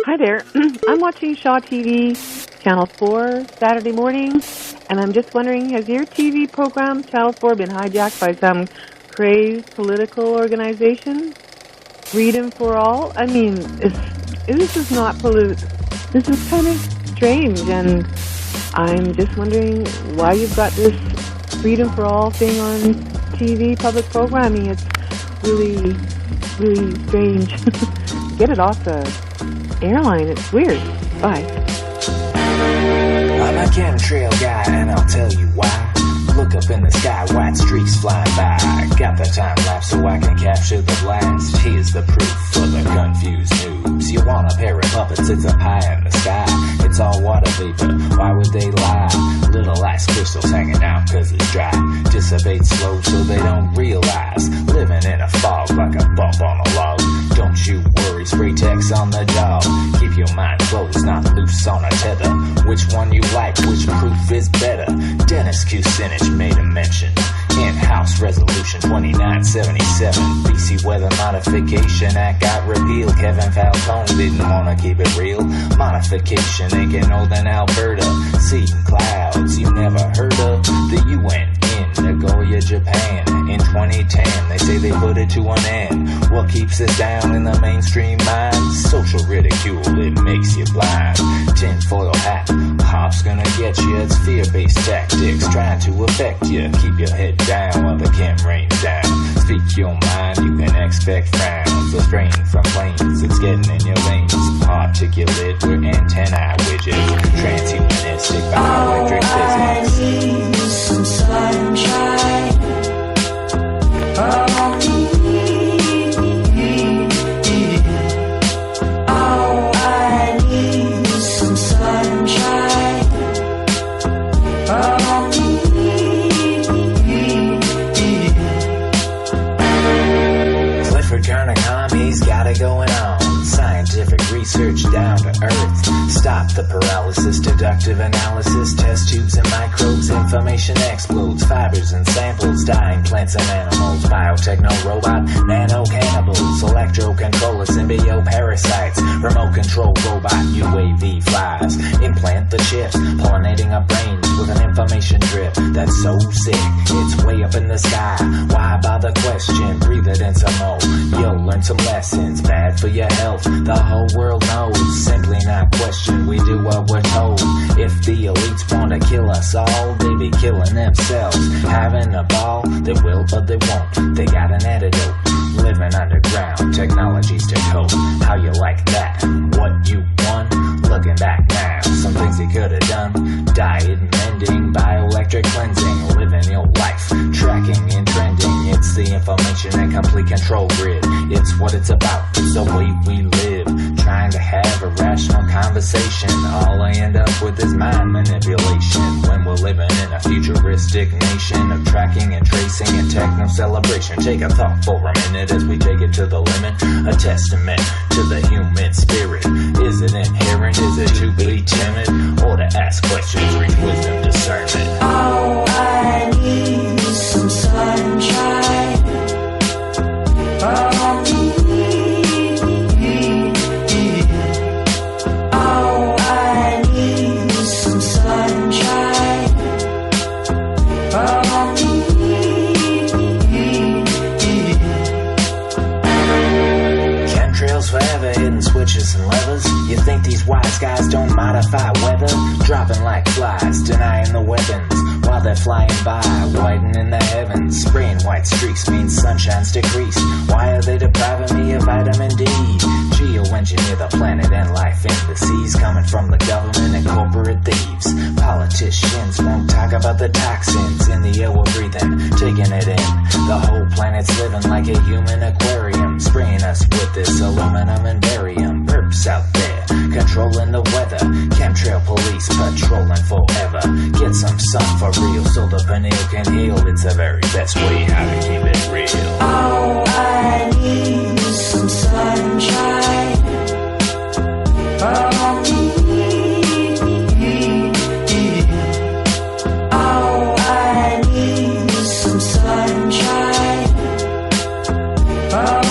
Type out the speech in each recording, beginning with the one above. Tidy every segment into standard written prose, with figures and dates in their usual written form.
Hi there. I'm watching Shaw TV, Channel 4, Saturday morning, and I'm just wondering, has your TV program, Channel 4, been hijacked by some crazed political organization? Freedom for All? I mean, this is not this is kind of strange, and I'm just wondering why you've got this Freedom for All thing on TV, public programming. It's really, really strange. Get it off the airline. It's weird. Bye. I'm a chemtrail guy, and I'll tell you why. Look up in the sky, white streaks flying by. Got the time lapse so I can capture the blast. Here's the proof for the confused noobs. You want a pair of puppets, it's up high in the sky. It's all water vapor, why would they lie? Little ice crystals hanging out cause it's dry. Dissipate slow so they don't realize. Living in a fog like a bump on a log. Don't you worry, spray text on the jaw. Keep your mind closed, not loose on a tether. Which one you like, which proof is better? Dennis Kucinich made a mention. In-house resolution 2977. BC Weather Modification Act got repealed. Kevin Falcone didn't want to keep it real. Modification ain't getting old in Alberta. Seeing clouds you never heard of. The UN in Nagoya, Japan. In 2010, they say they put it to an end. What keeps us down in the mainstream mind? Social ridicule, it makes you blind. Tinfoil hat, pop's gonna get you. It's fear-based tactics trying to affect you. Keep your head down while the chem rains down. Speak your mind, you can expect frowns. A strain from planes, it's getting in your veins. Articulate, we're antennae widgets. Transhumanistic, bioelectric physics. I need some sunshine. Oh, I need some sunshine. Clifford Carnicami's got it going on. Scientific research down to earth. Stop the paralysis, deductive analysis. Test tubes and microbes, information explodes. Fibers and samples, dying plants and animals. Biotechno robot, nano cannibals. Electro controllers, symbio parasites. Remote control robot, UAV flies. Implant the chips, pollinating our brains with an information drip that's so sick. It's way up in the sky. Why bother question? Breathe it in some more. You'll learn some lessons. Bad for your health. The whole world knows, simply not question, we do what we're told. If the elites want to kill us all, they be killing themselves. Having a ball, they will but they won't. They got an antidote, living underground, technologies to cope. How you like that? What you won? Looking back now, some things you could have done. Diet mending, bioelectric cleansing, living your life, tracking and trending. It's the information and complete control grid. It's what it's about, it's the way we live. Trying to have a rational conversation. All I end up with is mind manipulation. When we're living in a futuristic nation of tracking and tracing and techno celebration. Take a thought for a minute as we take it to the limit. A testament to the human spirit. Is it inherent? Is it to be timid? Or to ask questions, reach wisdom, discernment? Oh, I need some sunshine. Oh, I need some sunshine. Chemtrails forever, hidden switches and levers. You think these wise guys don't modify weather? Dropping like flies, denying the weapons while they're flying by, widening the heavens. Spraying white streaks means sunshine's decreased. Why are they depriving me of vitamin D? Geo-engineer the planet and life in the seas, coming from the government and corporate thieves. Politicians won't talk about the toxins in the air we're breathing, taking it in. The whole planet's living like a human aquarium, spraying us with this aluminum and barium. Perps out there, controlling the weather. Chemtrail police patrolling forever. Get some sun for real so the pineal can heal. It's the very best way how to keep it real. Oh, I need some sunshine. Oh, I need some sunshine. Oh,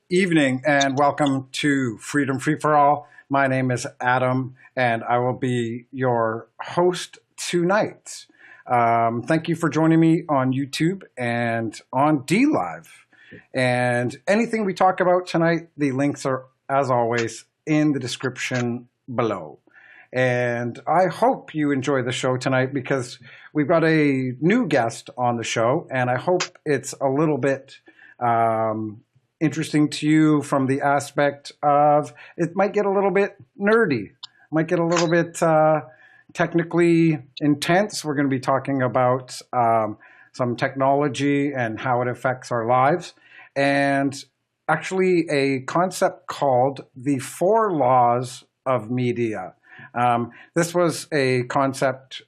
evening and welcome to Freedom Free for All. My name is Adam and I will be your host tonight. Thank you for joining me on YouTube and on DLive. And anything we talk about tonight, the links are, as always, in the description below. And I hope you enjoy the show tonight because we've got a new guest on the show, and I hope it's a little bit interesting to you from the aspect of it might get a little bit nerdy, might get a little bit technically intense. We're going to be talking about some technology and how it affects our lives, and actually a concept called the 4 laws of media. This was a concept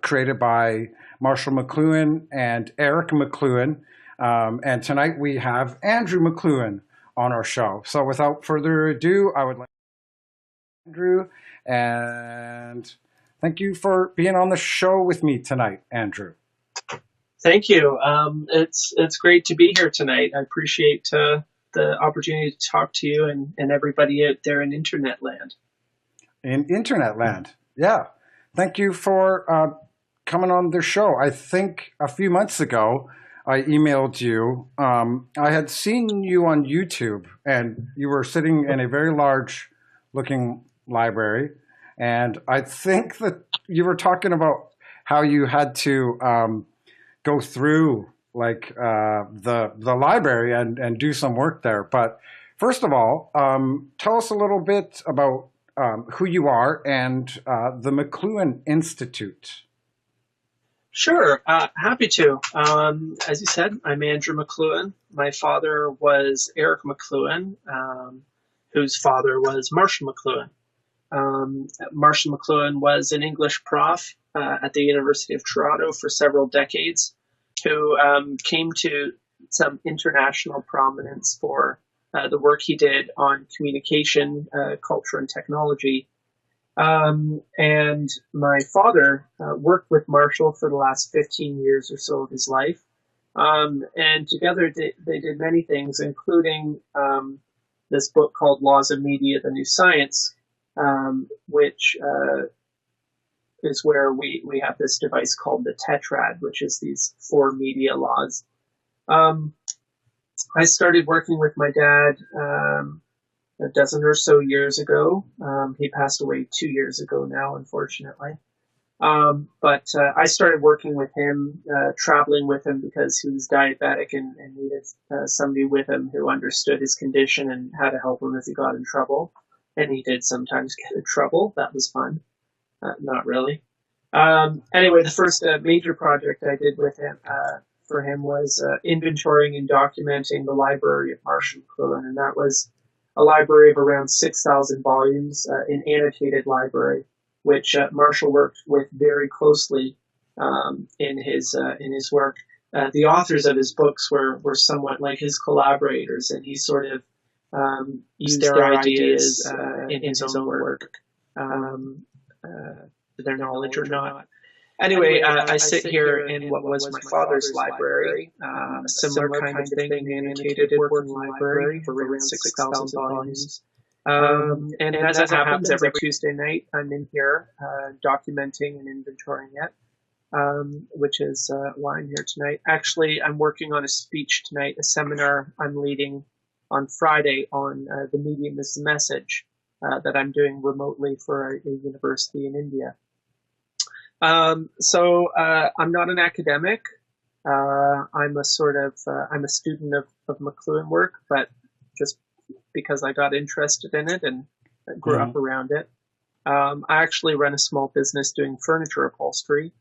created by Marshall McLuhan and Eric McLuhan. And tonight we have Andrew McLuhan on our show. So without further ado, I would like to Andrew, and thank you for being on the show with me tonight, Andrew. Thank you. It's great to be here tonight. I appreciate the opportunity to talk to you and everybody out there in internet land. In internet land, yeah. Thank you for coming on the show. I think a few months ago, I emailed you. I had seen you on YouTube, and you were sitting in a very large-looking library, and I think that you were talking about how you had to go through like the library and do some work there. But first of all, tell us a little bit about who you are and the McLuhan Institute. Sure, happy to. As you said, I'm Andrew McLuhan. My father was Eric McLuhan, whose father was Marshall McLuhan. Marshall McLuhan was an English prof at the University of Toronto for several decades, who came to some international prominence for the work he did on communication, culture, and technology. And my father worked with Marshall for the last 15 years or so of his life. And together they did many things, including this book called Laws of Media, the New Science, which is where we have this device called the tetrad, which is these 4 media laws. I started working with my dad a dozen or so years ago. He passed away 2 years ago now, unfortunately. But I started working with him, traveling with him because he was diabetic and needed somebody with him who understood his condition and how to help him if he got in trouble. And he did sometimes get in trouble. That was fun. Not really. Anyway, the first major project I did with him, for him was inventorying and documenting the library of Marshall McLuhan, and that was a library of around 6,000 volumes, an annotated library, which Marshall worked with very closely in his work. The authors of his books were somewhat like his collaborators, and he sort of used their ideas in his own work, their knowledge or not. Anyway, I sit here in what was my father's library, a similar kind of thing, an annotated working library for around 6,000 volumes. And as it happens, every Tuesday night, I'm in here documenting and inventorying it, which is why I'm here tonight. Actually, I'm working on a speech tonight, a seminar I'm leading on Friday on the medium is the message that I'm doing remotely for a university in India. So I'm not an academic. I'm a I'm a student of McLuhan work, but just because I got interested in it and grew up around it. I actually run a small business doing furniture upholstery.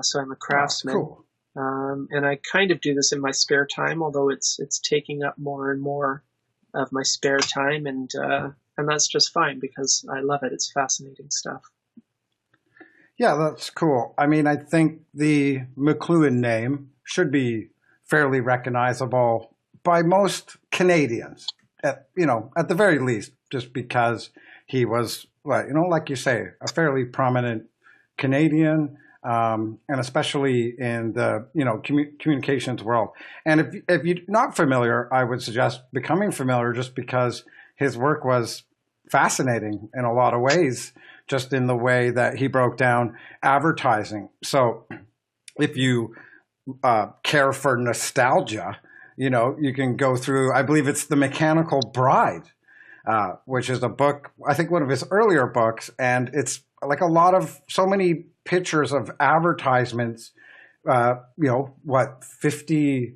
So I'm a craftsman. Cool. And I kind of do this in my spare time, although it's taking up more and more of my spare time. And that's just fine because I love it. It's fascinating stuff. Yeah, that's cool. I mean, I think the McLuhan name should be fairly recognizable by most Canadians, at the very least, just because he was, like you say, a fairly prominent Canadian. and especially in the communications world. And if you're not familiar, I would suggest becoming familiar, just because his work was fascinating in a lot of ways, just in the way that he broke down advertising. So if you care for nostalgia, you can go through, I believe it's The Mechanical Bride, which is a book, I think one of his earlier books, and it's like so many pictures of advertisements, 50,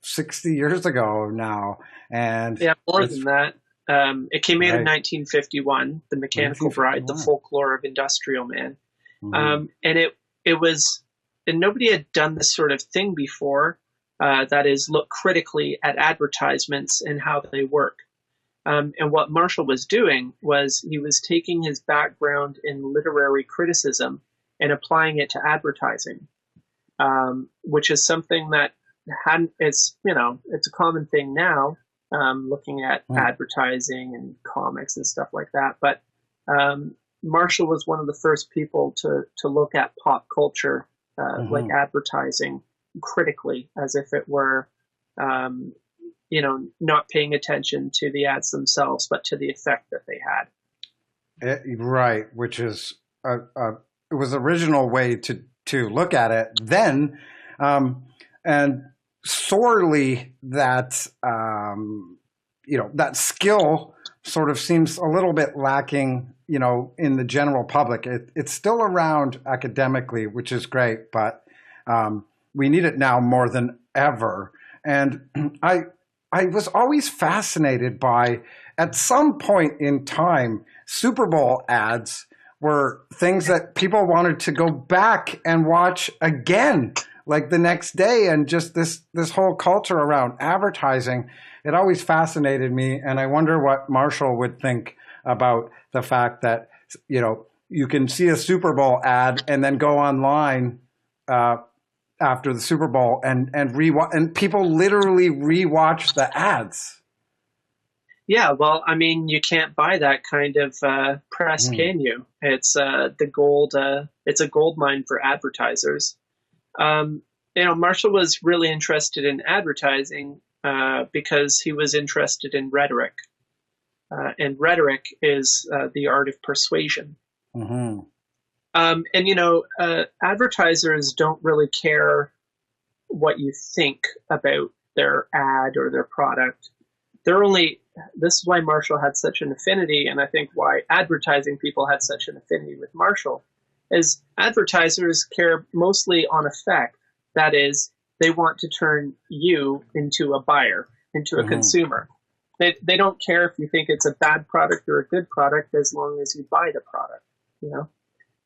60 years ago now. And yeah, more than that. It came out in 1951, The Mechanical Bride, The Folklore of Industrial Man. Mm-hmm. And it was, and nobody had done this sort of thing before, that is, look critically at advertisements and how they work. And what Marshall was doing was he was taking his background in literary criticism and applying it to advertising, which is something that it's a common thing now, looking at advertising and comics and stuff like that. But Marshall was one of the first people to look at pop culture, like advertising, critically, as if it were, not paying attention to the ads themselves, but to the effect that they had. Right, which is it was the original way to look at it then, and sorely that that skill sort of seems a little bit lacking, in the general public. It's still around academically, which is great, but we need it now more than ever. And I was always fascinated by, at some point in time, Super Bowl ads were things that people wanted to go back and watch again, like the next day. And just this whole culture around advertising, it always fascinated me. And I wonder what Marshall would think about the fact that, you can see a Super Bowl ad and then go online after the Super Bowl and rewatch, and people literally rewatch the ads. Yeah, well, I mean, you can't buy that kind of press, can you? It's it's a gold mine for advertisers. Marshall was really interested in advertising because he was interested in rhetoric, and rhetoric is the art of persuasion. Mm-hmm. Advertisers don't really care what you think about their ad or their product. This is why Marshall had such an affinity, and I think why advertising people had such an affinity with Marshall, is advertisers care mostly on effect. That is, they want to turn you into a buyer, into a consumer. They don't care if you think it's a bad product or a good product, as long as you buy the product,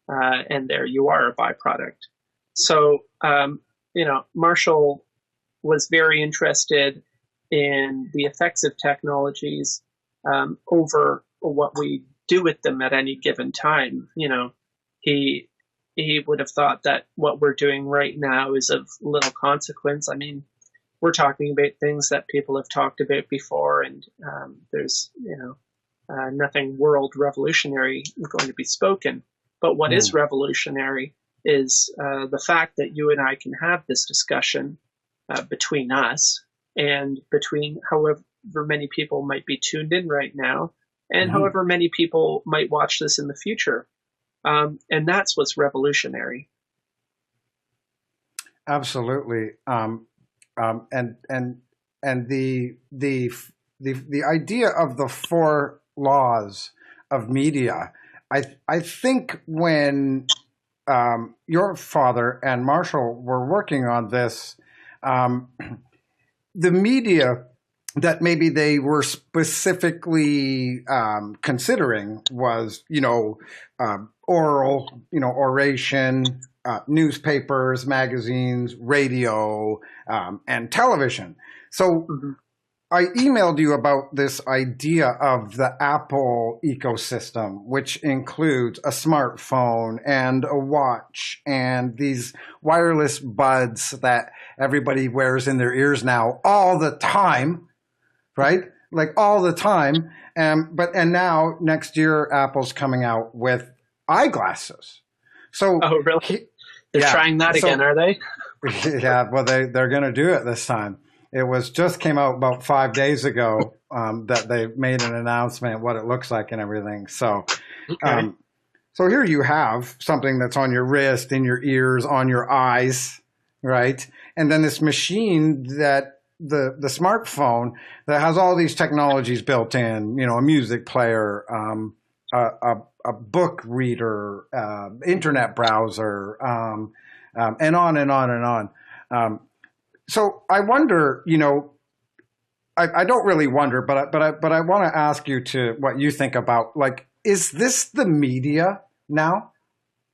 and there you are, a byproduct. So, Marshall was very interested in the effects of technologies over what we do with them at any given time. He would have thought that what we're doing right now is of little consequence. I mean, we're talking about things that people have talked about before, and there's nothing world revolutionary going to be spoken. But what is revolutionary is the fact that you and I can have this discussion between us and between however many people might be tuned in right now, and however many people might watch this in the future. And that's what's revolutionary. Absolutely. And the idea of the four laws of media, I think when your father and Marshall were working on this, the media that maybe they were specifically considering was, oral, oration, newspapers, magazines, radio, and television. So I emailed you about this idea of the Apple ecosystem, which includes a smartphone and a watch and these wireless buds that everybody wears in their ears now all the time, right? Like all the time. And now next year, Apple's coming out with eyeglasses. So, oh, really? They're Yeah. trying that again, are they? Yeah, well, they're going to do it this time. It was just came out about 5 days ago that they made an announcement what it looks like and everything. So, Okay. so here you have something that's on your wrist, in your ears, on your eyes, right? And then this machine that the smartphone that has all these technologies built in, a music player, a book reader, internet browser, and on and on and on. So I wonder, I don't really wonder, but I want to ask you to what you think about, like, is this the media now?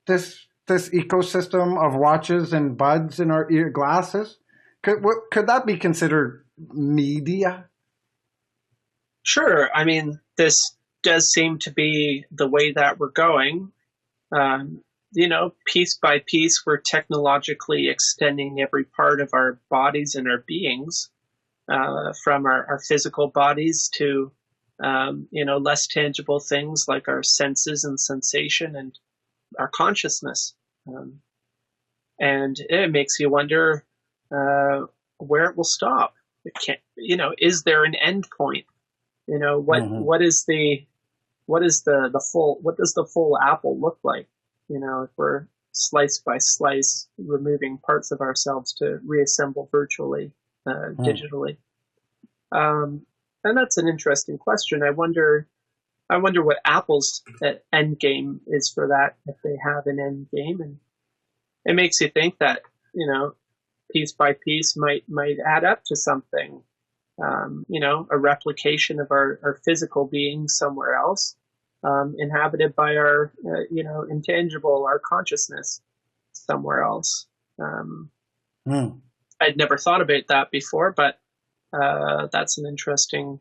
This ecosystem of watches and buds in our ear glasses? Could that be considered media? Sure. I mean, this does seem to be the way that we're going. Piece by piece, we're technologically extending every part of our bodies and our beings, from our physical bodies to, less tangible things like our senses and sensation and our consciousness. And it makes you wonder where it will stop. It can't, is there an end point? What does the full apple look like? If we're slice by slice removing parts of ourselves to reassemble virtually, digitally. And that's an interesting question. I wonder what Apple's end game is for that, if they have an end game. And it makes you think that, piece by piece might add up to something. A replication of our physical being somewhere else, inhabited by our, intangible, our consciousness somewhere else. I'd never thought about that before, but that's an interesting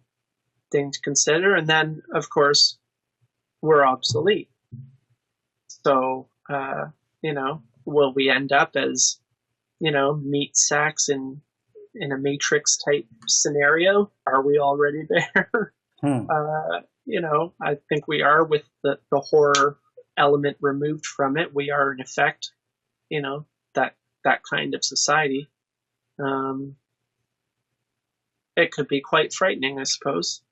thing to consider. And then, of course, we're obsolete. So, will we end up as, meat sacks in a Matrix type scenario? Are we already there? I think we are, with the horror element removed from it. We are, in effect, that kind of society. It could be quite frightening, I suppose.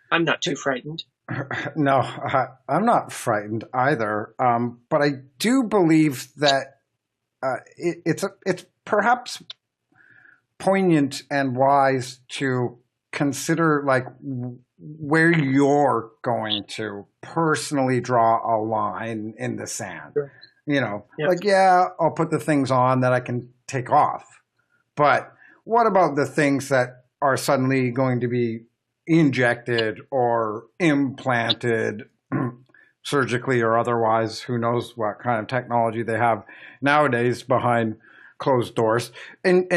I'm not too frightened. No, I'm not frightened either. But I do believe that it's perhaps poignant and wise to consider, like, where you're going to personally draw a line in the sand. Sure. Yep. Like, yeah, I'll put the things on that I can take off. But what about the things that are suddenly going to be injected or implanted surgically or otherwise? Who knows what kind of technology they have nowadays behind closed doors. And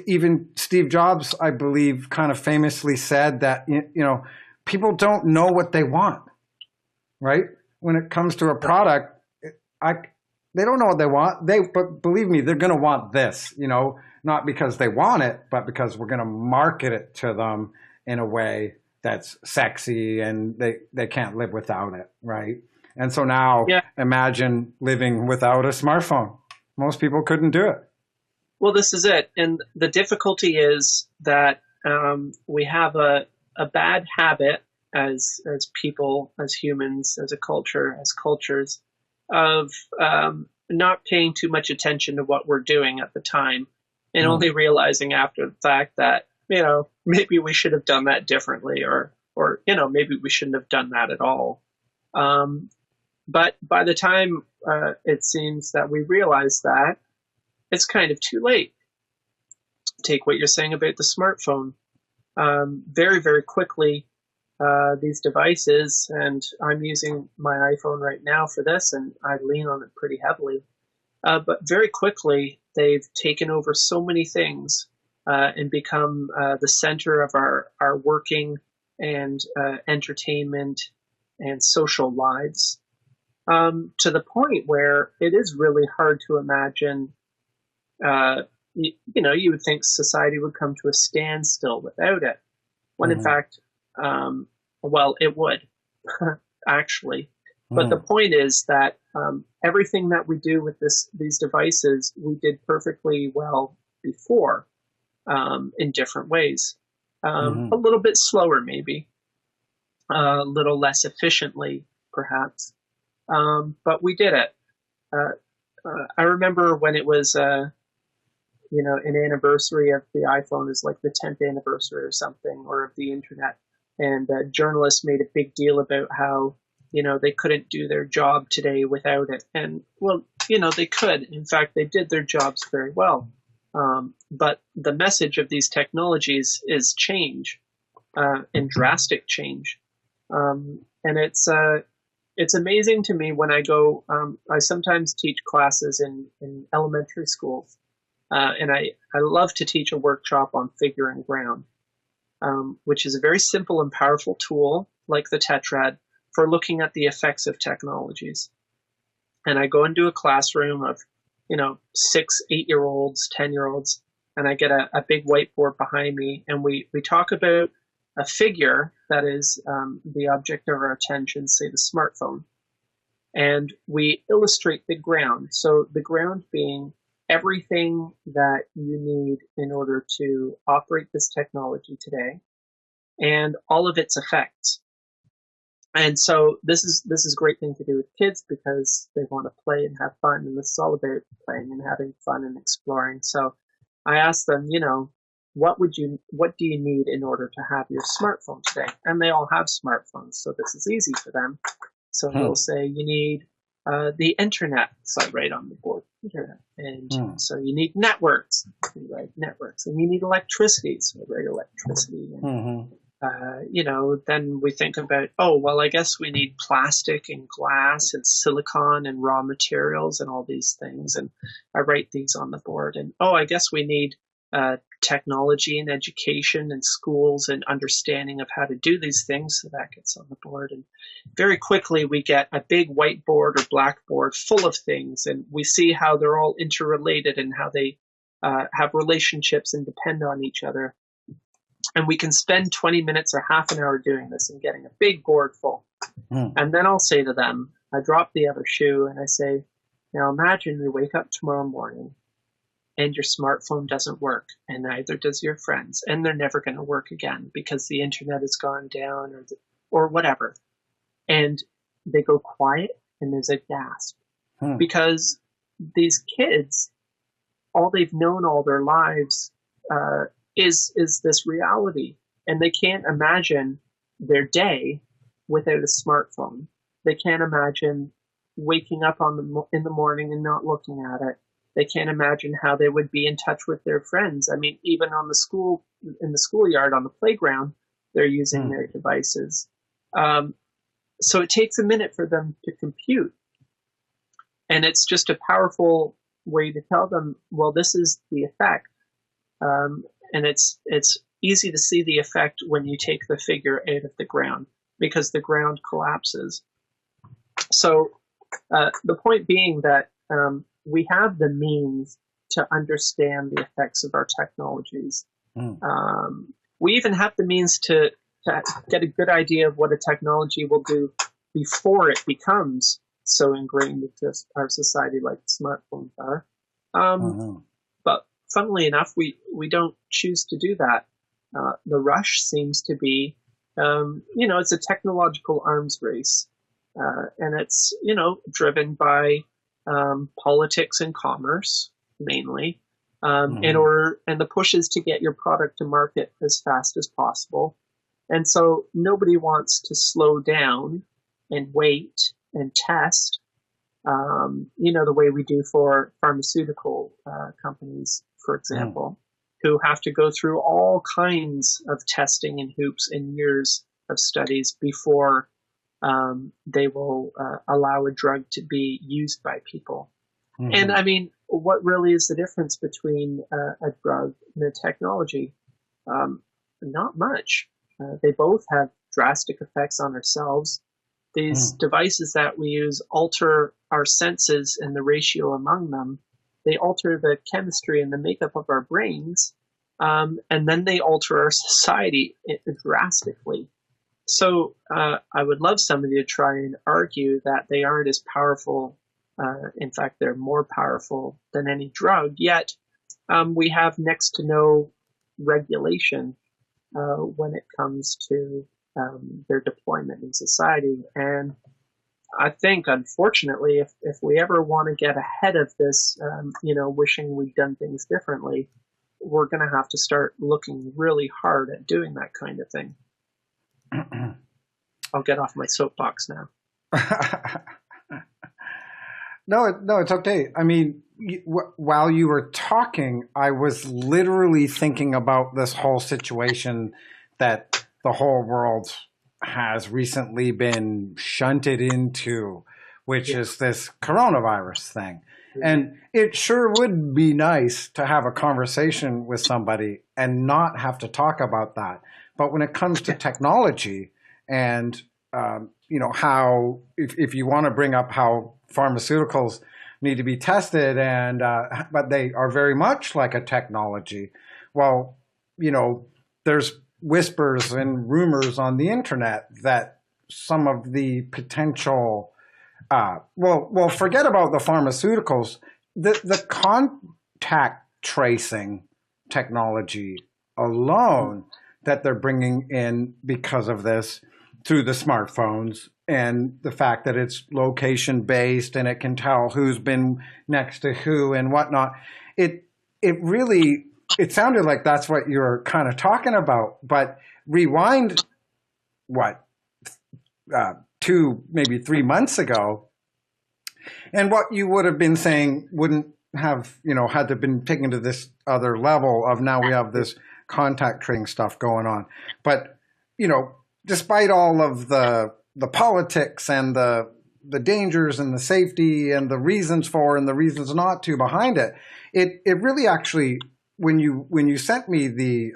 even Steve Jobs, I believe, kind of famously said that, people don't know what they want, right? When it comes to a product, they don't know what they want. But believe me, they're going to want this, not because they want it, but because we're going to market it to them in a way that's sexy and they can't live without it, right? And so now Imagine living without a smartphone. Most people couldn't do it. Well, this is it. And the difficulty is that we have a bad habit as people, as humans, as a culture, as cultures, of not paying too much attention to what we're doing at the time, and only realizing after the fact that, maybe we should have done that differently, or maybe we shouldn't have done that at all. But by the time it seems that we realize that, it's kind of too late. Take what you're saying about the smartphone. Very, very quickly, these devices, and I'm using my iPhone right now for this, and I lean on it pretty heavily. But very quickly, they've taken over so many things and become the center of our working and entertainment and social lives, to the point where it is really hard to imagine. You would think society would come to a standstill without it, when in fact, it would actually. But the point is that everything that we do with these devices, we did perfectly well before in different ways. A little bit slower, maybe, a little less efficiently, perhaps. But we did it. I remember when it was, an anniversary of the iPhone is like the 10th anniversary or something, or of the internet. And journalists made a big deal about how, they couldn't do their job today without it. And, well, they could. In fact, they did their jobs very well. But the message of these technologies is change, and drastic change. And it's amazing to me when I go, I sometimes teach classes in elementary schools. And I love to teach a workshop on figure and ground, which is a very simple and powerful tool, like the tetrad, for looking at the effects of technologies. And I go into a classroom of, 6, 8-year-olds, 10-year-olds, and I get a big whiteboard behind me, and we talk about a figure that is the object of our attention, say the smartphone. And we illustrate the ground. So the ground being everything that you need in order to operate this technology today and all of its effects. And so this is a great thing to do with kids because they want to play and have fun, and this is all about playing and having fun and exploring. So I asked them, what do you need in order to have your smartphone today? And they all have smartphones, so this is easy for them. So they'll say, you need the internet. So I write on the board, internet. And so you need networks. You write networks. And you need electricity. So I write electricity. And, then we think about, I guess we need plastic and glass and silicon and raw materials and all these things. And I write these on the board. And, I guess we need technology and education and schools and understanding of how to do these things. So that gets on the board. And very quickly we get a big whiteboard or blackboard full of things. And we see how they're all interrelated and how they have relationships and depend on each other. And we can spend 20 minutes or half an hour doing this and getting a big board full. And then I'll say to them, I drop the other shoe and I say, now imagine you wake up tomorrow morning and your smartphone doesn't work, and neither does your friends, and they're never going to work again because the internet has gone down or whatever. And they go quiet, and there's a gasp. Because these kids, all they've known all their lives is this reality, and they can't imagine their day without a smartphone. They can't imagine waking up in the morning and not looking at it. They can't imagine how they would be in touch with their friends. I mean, even in the schoolyard, on the playground, they're using their devices. So it takes a minute for them to compute. And it's just a powerful way to tell them, well, this is the effect. And it's easy to see the effect when you take the figure out of the ground because the ground collapses. So the point being that we have the means to understand the effects of our technologies. We even have the means to get a good idea of what a technology will do before it becomes so ingrained into our society like smartphones are. But funnily enough, we don't choose to do that. The rush seems to be, it's a technological arms race. And it's, driven by politics and commerce mainly, and the push is to get your product to market as fast as possible. And so nobody wants to slow down and wait and test, the way we do for pharmaceutical companies, for example, who have to go through all kinds of testing and hoops and years of studies before they will allow a drug to be used by people. And I mean, what really is the difference between a drug and a technology? Not much. They both have drastic effects on ourselves. These devices that we use alter our senses and the ratio among them. They alter the chemistry and the makeup of our brains. And then they alter our society drastically. So I would love somebody to try and argue that they aren't as powerful. In fact, they're more powerful than any drug. Yet we have next to no regulation when it comes to their deployment in society. And I think, unfortunately, if we ever want to get ahead of this, wishing we'd done things differently, we're going to have to start looking really hard at doing that kind of thing. I'll get off my soapbox now. No, it's okay. I mean, while you were talking, I was literally thinking about this whole situation that the whole world has recently been shunted into, which is this coronavirus thing. And it sure would be nice to have a conversation with somebody and not have to talk about that. But when it comes to technology and, how, if you want to bring up how pharmaceuticals need to be tested but they are very much like a technology. Well, there's whispers and rumors on the internet that some of the potential forget about the pharmaceuticals. The contact tracing technology alone that they're bringing in because of this through the smartphones and the fact that it's location based and it can tell who's been next to who and whatnot. It sounded like that's what you were kind of talking about, but rewind 2, maybe 3 months ago, and what you would have been saying wouldn't have, had to been taken to this other level of now we have this contact tracing stuff going on. But, despite all of the politics and the dangers and the safety and the reasons for and the reasons not to behind it, it really actually, when you sent me the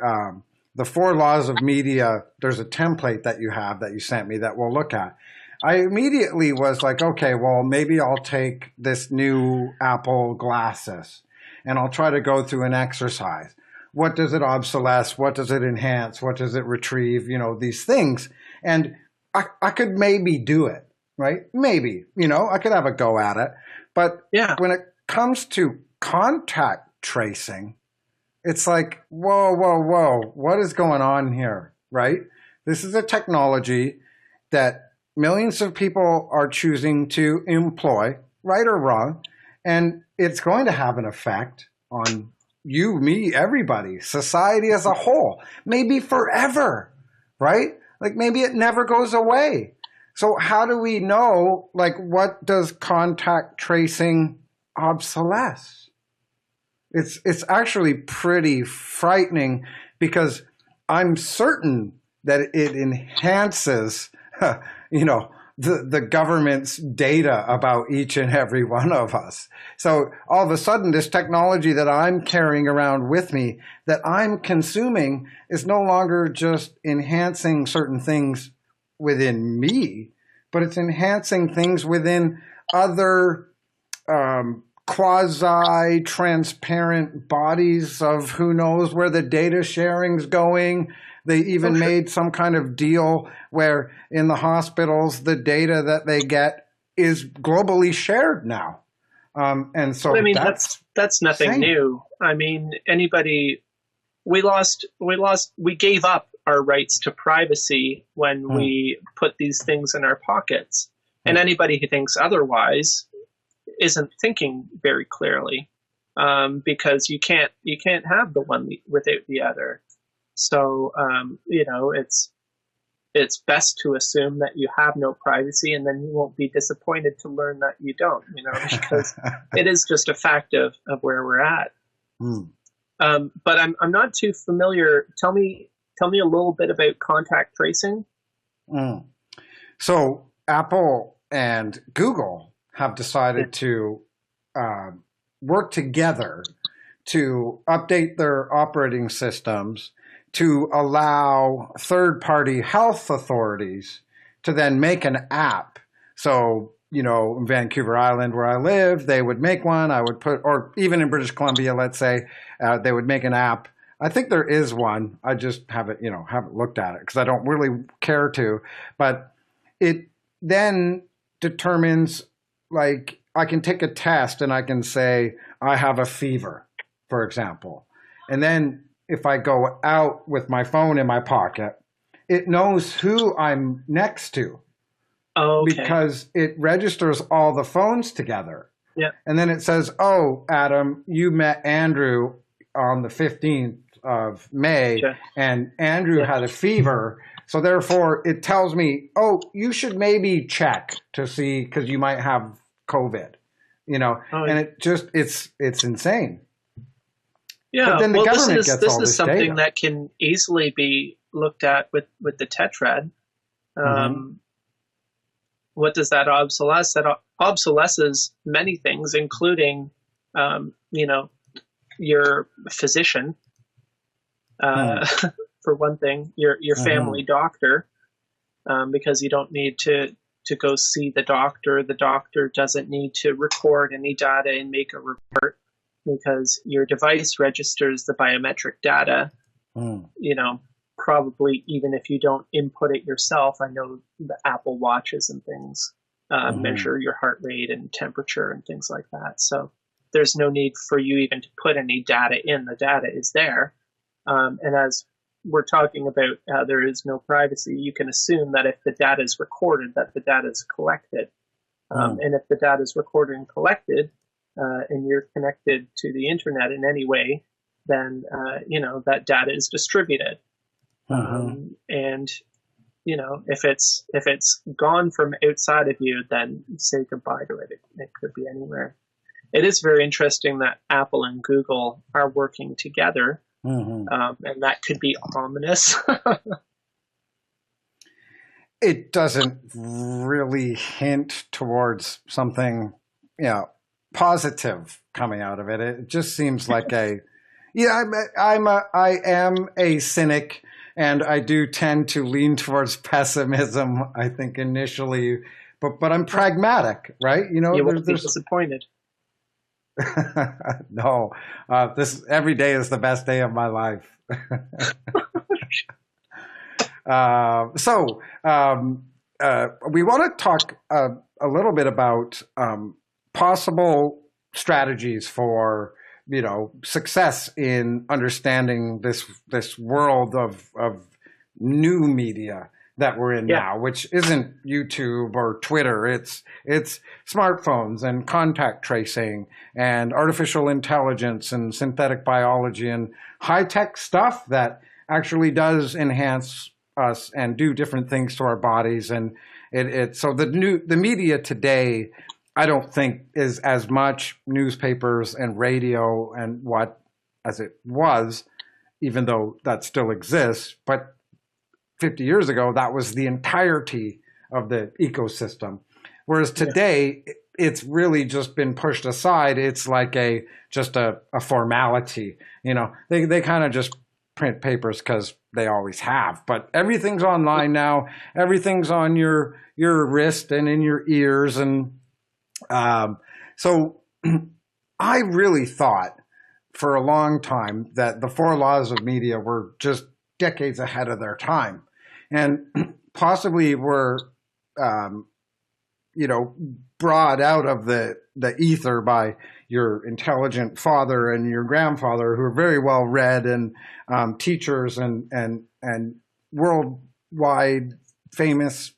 4 laws of media, there's a template that you have that you sent me that we'll look at. I immediately was like, okay, well, maybe I'll take this new Apple glasses and I'll try to go through an exercise. What does it obsolesce? What does it enhance? What does it retrieve? These things. And I could maybe do it, right? Maybe, I could have a go at it. But when it comes to contact tracing, it's like, whoa, what is going on here, right? This is a technology that millions of people are choosing to employ, right or wrong, and it's going to have an effect on you, me, everybody, society as a whole, maybe forever, right? Like maybe it never goes away. So how do we know, what does contact tracing obsolesce? It's actually pretty frightening because I'm certain that it enhances, the government's data about each and every one of us. So all of a sudden, this technology that I'm carrying around with me, that I'm consuming, is no longer just enhancing certain things within me, but it's enhancing things within other quasi-transparent bodies of who knows where the data sharing's going. They even made some kind of deal where in the hospitals, the data that they get is globally shared now. And so that's nothing new. I mean, we gave up our rights to privacy when we put these things in our pockets. And anybody who thinks otherwise isn't thinking very clearly, because you can't have the one without the other. So, it's best to assume that you have no privacy, and then you won't be disappointed to learn that you don't, because it is just a fact of where we're at. But I'm not too familiar. Tell me a little bit about contact tracing. So Apple and Google have decided to work together to update their operating systems to allow third-party health authorities to then make an app. So, in Vancouver Island where I live, they would make one. I would or even in British Columbia, let's say, they would make an app I think there is one. I just haven't looked at it because I don't really care to. But it then determines, like, I can take a test and I can say I have a fever, for example. And then if I go out with my phone in my pocket, it knows who I'm next to. Oh, okay. Because it registers all the phones together. Yeah. And then it says, oh, Adam, you met Andrew on the 15th of May, Sure. and Andrew had a fever. So therefore, it tells me, oh, you should maybe check to see, because you might have COVID, and it just, it's insane. Yeah, But then the well, government gets this all is this something data. that can easily be looked at with the tetrad. What does that obsolesce? That obsolesces many things, including, your physician, for one thing, your family doctor, because you don't need to go see the doctor. The doctor doesn't need to record any data and make a report, because your device registers the biometric data, probably even if you don't input it yourself. I know the Apple Watches and things measure your heart rate and temperature and things like that. So there's no need for you even to put any data in. The data is there. And as we're talking about there is no privacy, you can assume that if the data is recorded, that the data is collected. And if the data is recorded and collected, and you're connected to the internet in any way, then that data is distributed. And if it's gone from outside of you, then say goodbye to it. It could be anywhere. It is very interesting that Apple and Google are working together, and that could be ominous. It doesn't really hint towards something, positive coming out of it. It just seems like I am a cynic, and I do tend to lean towards pessimism, I think, initially, but I'm pragmatic, right? You won't be disappointed. No, this every day is the best day of my life. We want to talk a little bit about possible strategies for success in understanding this world of new media that we're in now, which isn't YouTube or Twitter. It's smartphones and contact tracing and artificial intelligence and synthetic biology and high-tech stuff that actually does enhance us and do different things to our bodies. And so the media today, I don't think is as much newspapers and radio and what as it was, even though that still exists. But 50 years ago, that was the entirety of the ecosystem. Whereas today, it's really just been pushed aside. It's like just a formality. They kind of just print papers because they always have. But everything's online now. Everything's on your wrist and in your ears. And so I really thought for a long time that the 4 laws of media were just decades ahead of their time. And possibly were, brought out of the ether by your intelligent father and your grandfather, who are very well read and teachers and worldwide famous,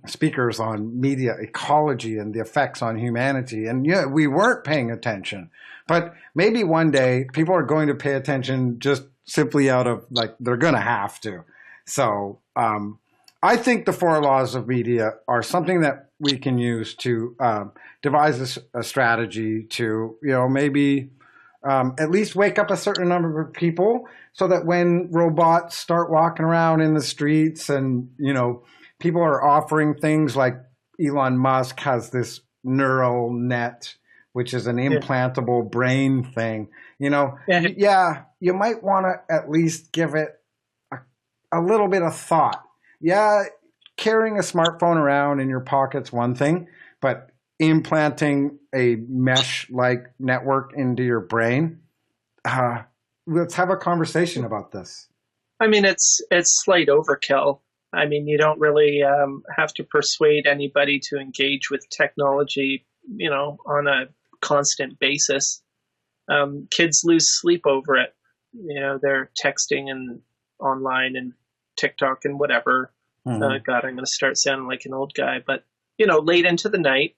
speakers on media ecology and the effects on humanity. And we weren't paying attention. But maybe one day people are going to pay attention just simply out of they're going to have to. So I think the 4 laws of media are something that we can use to devise a strategy to, maybe at least wake up a certain number of people so that when robots start walking around in the streets and, people are offering things like Elon Musk has this neural net, which is an implantable brain thing, you might want to at least give it a little bit of thought. Yeah, carrying a smartphone around in your pocket's one thing, but implanting a mesh-like network into your brain, let's have a conversation about this. I mean, it's slight overkill. I mean, you don't really have to persuade anybody to engage with technology, on a constant basis. Kids lose sleep over it. They're texting and online and TikTok and whatever. Mhm. God, I'm going to start sounding like an old guy, but late into the night,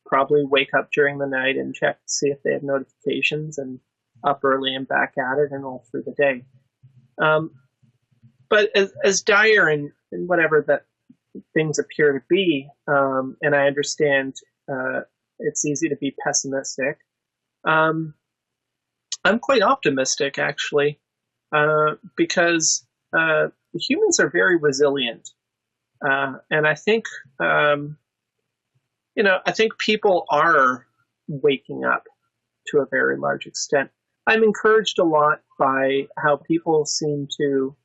probably wake up during the night and check to see if they have notifications, and up early and back at it and all through the day. But as dire and whatever that things appear to be, and I understand it's easy to be pessimistic, I'm quite optimistic, actually, because humans are very resilient. And I think, I think people are waking up to a very large extent. I'm encouraged a lot by how people seem to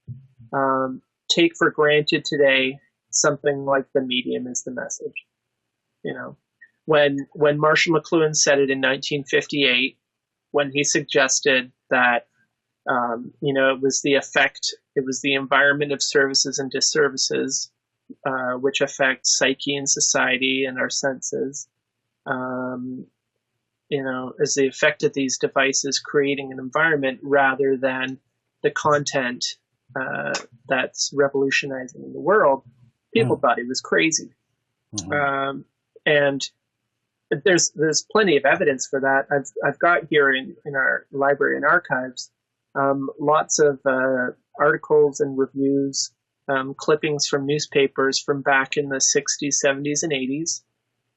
take for granted today something like the medium is the message. When Marshall McLuhan said it in 1958, when he suggested that it was the environment of services and disservices which affect psyche and society and our senses. As the effect of these devices creating an environment rather than the content that's revolutionizing in the world, people thought he was crazy. Mhm. And there's plenty of evidence for that. I've got here in our library and archives lots of articles and reviews, clippings from newspapers from back in the 60s, 70s, and 80s,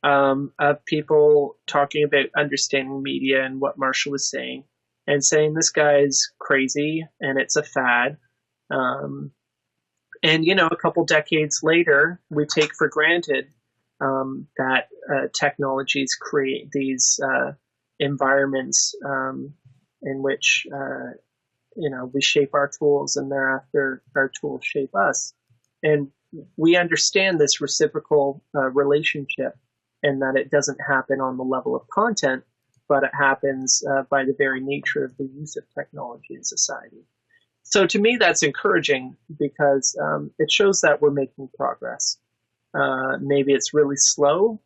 of people talking about understanding media and what Marshall was saying, and saying this guy's crazy and it's a fad. And a couple decades later, we take for granted that technologies create these environments in which we shape our tools, and thereafter our tools shape us. And we understand this reciprocal relationship, and that it doesn't happen on the level of content, but it happens by the very nature of the use of technology in society. So to me, that's encouraging, because it shows that we're making progress. Maybe it's really slow.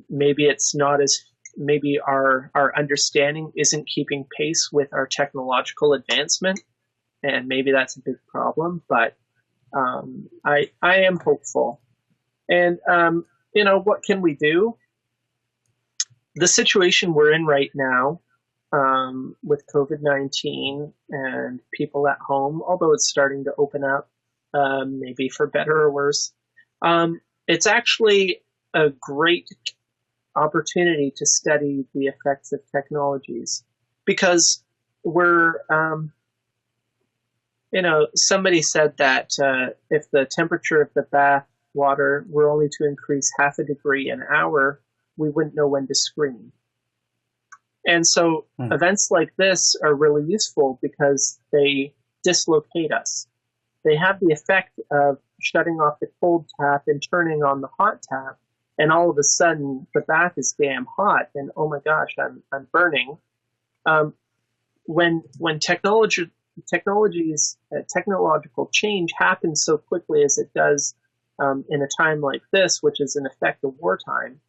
Maybe it's not as, maybe our understanding isn't keeping pace with our technological advancement, and maybe that's a big problem. But I am hopeful. And what can we do? The situation we're in right now, with COVID-19 and people at home, although it's starting to open up, maybe for better or worse, it's actually a great opportunity to study the effects of technologies, because we're, somebody said that if the temperature of the bath water were only to increase half a degree an hour, we wouldn't know when to scream. And so events like this are really useful because they dislocate us. They have the effect of shutting off the cold tap and turning on the hot tap, and all of a sudden the bath is damn hot, and oh my gosh, I'm burning. When technological change happens so quickly as it does in a time like this, which is in effect a wartime,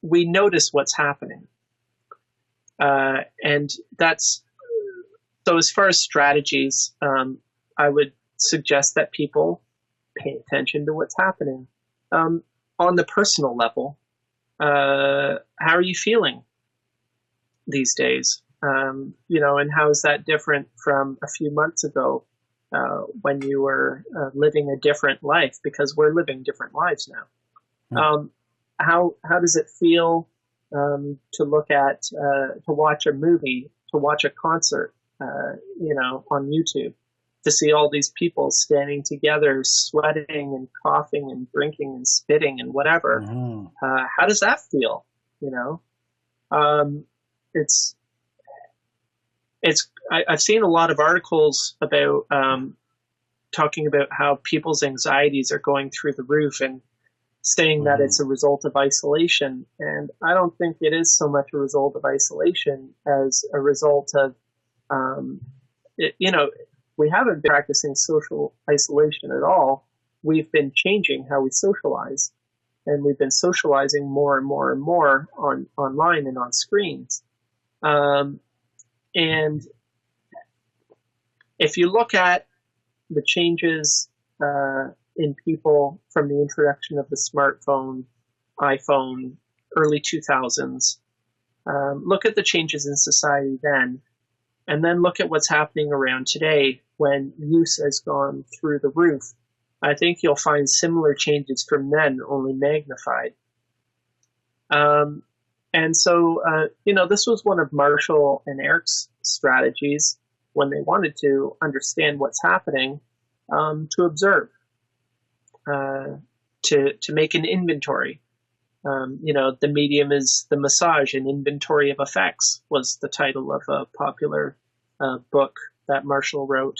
we notice what's happening. And that's, so as far as strategies, I would suggest that people pay attention to what's happening. On the personal level, how are you feeling these days? And how is that different from a few months ago when you were living a different life? Because we're living different lives now. How does it feel to look at, to watch a movie, to watch a concert, on YouTube, to see all these people standing together, sweating and coughing and drinking and spitting and whatever? How does that feel? I've seen a lot of articles about talking about how people's anxieties are going through the roof, and saying that it's a result of isolation. And I don't think it is so much a result of isolation as a result of, we haven't been practicing social isolation at all. We've been changing how we socialize, and we've been socializing more and more and more online and on screens. And if you look at the changes in people from the introduction of the smartphone, iPhone, early 2000s, look at the changes in society then, and then look at what's happening around today when use has gone through the roof. I think you'll find similar changes from then, only magnified. And so, this was one of Marshall and Eric's strategies when they wanted to understand what's happening, to observe, to make an inventory. The medium is the massage, an inventory of effects was the title of a popular book that Marshall wrote.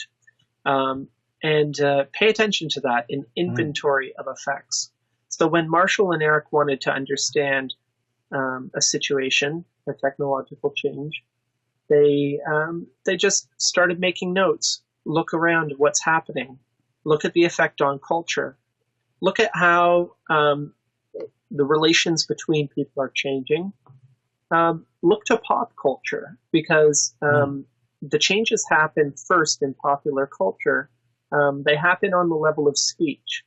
And pay attention to that, an inventory of effects. So when Marshall and Eric wanted to understand a situation, a technological change, they just started making notes. Look around at what's happening. Look at the effect on culture. Look at how the relations between people are changing. Look to pop culture, because the changes happen first in popular culture. They happen on the level of speech.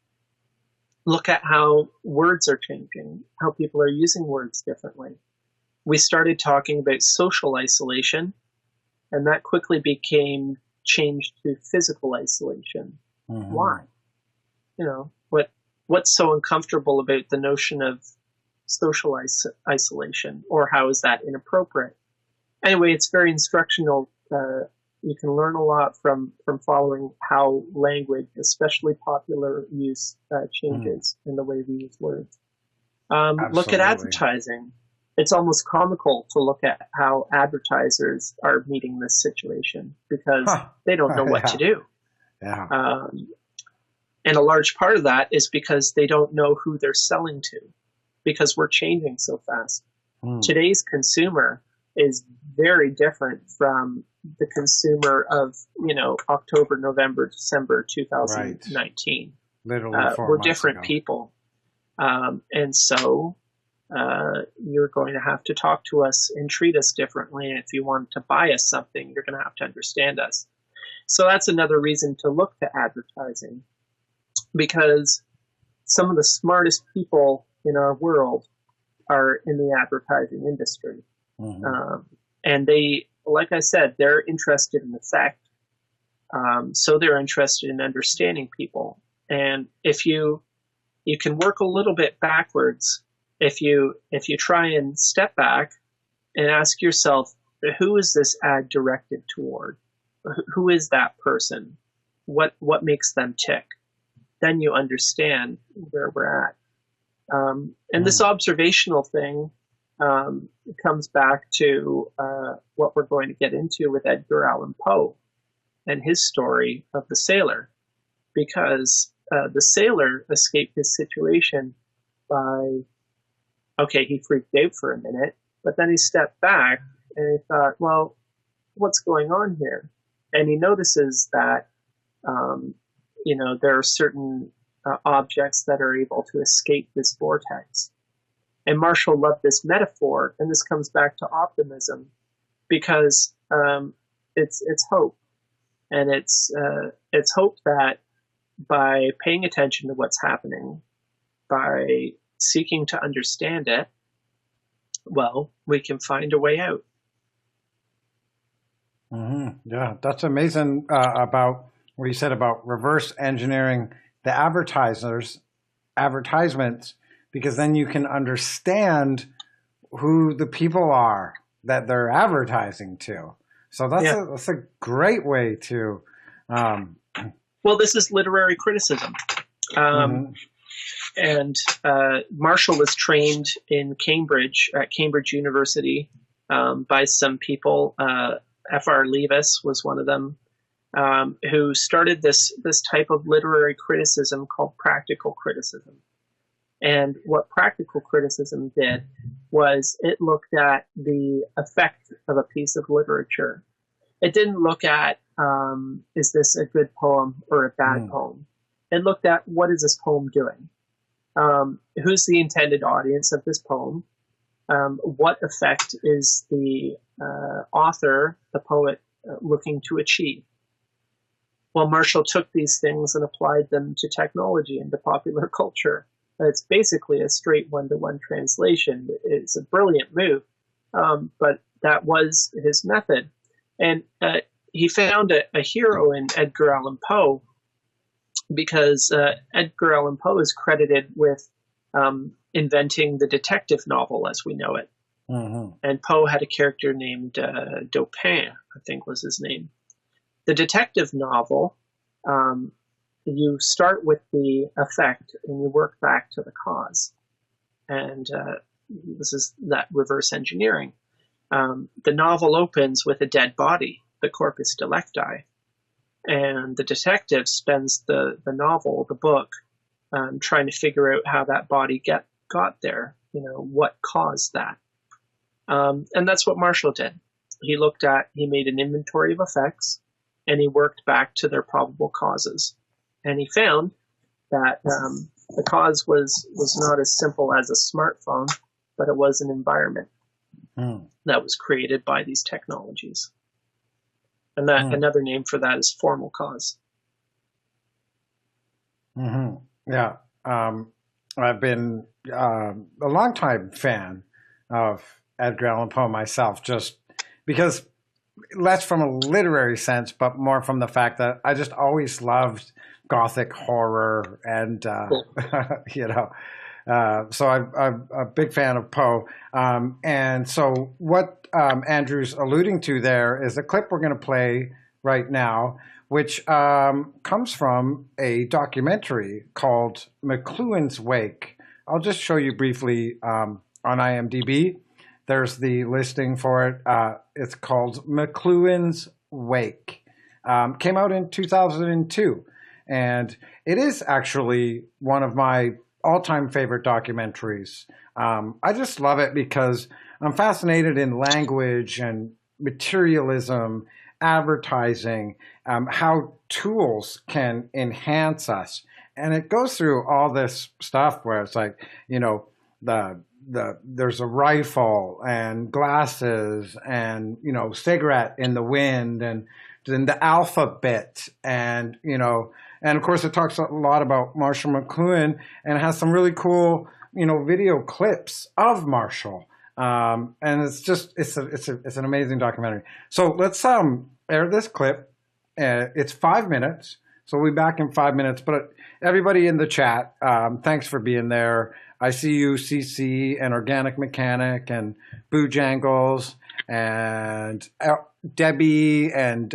Look at how words are changing, how people are using words differently. We started talking about social isolation, and that quickly became changed to physical isolation. Why? What's so uncomfortable about the notion of social isolation, or how is that inappropriate? Anyway, it's very instructional. You can learn a lot from following how language, especially popular use, changes in the way we use words. Look at advertising. It's almost comical to look at how advertisers are meeting this situation, because they don't know what to do. Yeah. And a large part of that is because they don't know who they're selling to, because we're changing so fast. Today's consumer is very different from the consumer of, October, November, December 2019. Right. Literally 4 we're months different ago. people. And so you're going to have to talk to us and treat us differently. And if you want to buy us something, you're going to have to understand us. So that's another reason to look to advertising, because some of the smartest people in our world are in the advertising industry. And they, like I said, they're interested in effect. So they're interested in understanding people. And if you can work a little bit backwards, if you try and step back and ask yourself, who is this ad directed toward? Who is that person? What makes them tick? Then you understand where we're at. And this observational thing comes back to what we're going to get into with Edgar Allan Poe and his story of the sailor, because the sailor escaped his situation by, he freaked out for a minute, but then he stepped back and he thought, well, what's going on here? And he notices that, there are certain objects that are able to escape this vortex. And Marshall loved this metaphor, and this comes back to optimism, because it's hope, and it's hope that by paying attention to what's happening, by seeking to understand it, well, we can find a way out. Yeah, that's amazing about what you said about reverse engineering the advertisements, because then you can understand who the people are that they're advertising to. So that's a great way to. Well, this is literary criticism. And Marshall was trained in Cambridge, at Cambridge University, by some people. F.R. Leavis was one of them, who started this type of literary criticism called practical criticism. And what practical criticism did was it looked at the effect of a piece of literature. It didn't look at, is this a good poem or a bad poem? It looked at, what is this poem doing? Who's the intended audience of this poem? What effect is the author, the poet, looking to achieve? Well, Marshall took these things and applied them to technology and to popular culture. It's basically a straight one-to-one translation. It's a brilliant move, but that was his method. And he found a hero in Edgar Allan Poe, because Edgar Allan Poe is credited with inventing the detective novel as we know it. Mm-hmm. And Poe had a character named Dupin, I think was his name. The detective novel, you start with the effect and you work back to the cause. And this is that reverse engineering. The novel opens with a dead body, the corpus delicti. And the detective spends the novel, the book, trying to figure out how that body got there, what caused that. And that's what Marshall did. He made an inventory of effects, and he worked back to their probable causes. And he found that the cause was not as simple as a smartphone, but it was an environment that was created by these technologies. And that another name for that is formal cause. Mm-hmm. Yeah. I've been a longtime fan of Edgar Allan Poe myself, just because less from a literary sense, but more from the fact that I just always loved Gothic horror and, so I'm a big fan of Poe. And so what Andrew's alluding to there is a clip we're going to play right now, which comes from a documentary called McLuhan's Wake. I'll just show you briefly on IMDb. There's the listing for it. It's called McLuhan's Wake. Came out in 2002. And it is actually one of my all-time favorite documentaries. I just love it because I'm fascinated in language and materialism, advertising, how tools can enhance us. And it goes through all this stuff where it's like, there's a rifle and glasses and, cigarette in the wind and then the alphabet and, and of course it talks a lot about Marshall McLuhan and has some really cool, video clips of Marshall. And it's just, it's an amazing documentary. So let's air this clip. It's 5 minutes. So we'll be back in 5 minutes, but everybody in the chat, thanks for being there. I see you, CC and Organic Mechanic and Boojangles and Debbie and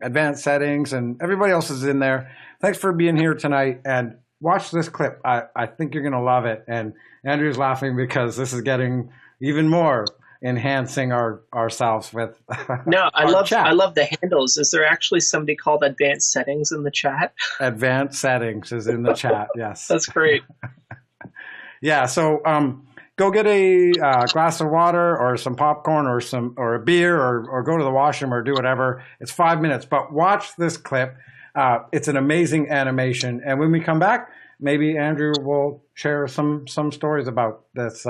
Advanced Settings and everybody else is in there. Thanks for being here tonight and watch this clip. I think you're going to love it. And Andrew's laughing because this is getting even more enhancing ourselves with No, I love the handles. Is there actually somebody called Advanced Settings in the chat? Advanced Settings is in the chat, yes. That's great. Yeah, so go get a glass of water or some popcorn or a beer or go to the washroom or do whatever. It's 5 minutes, but watch this clip. It's an amazing animation. And when we come back, maybe Andrew will share some stories about this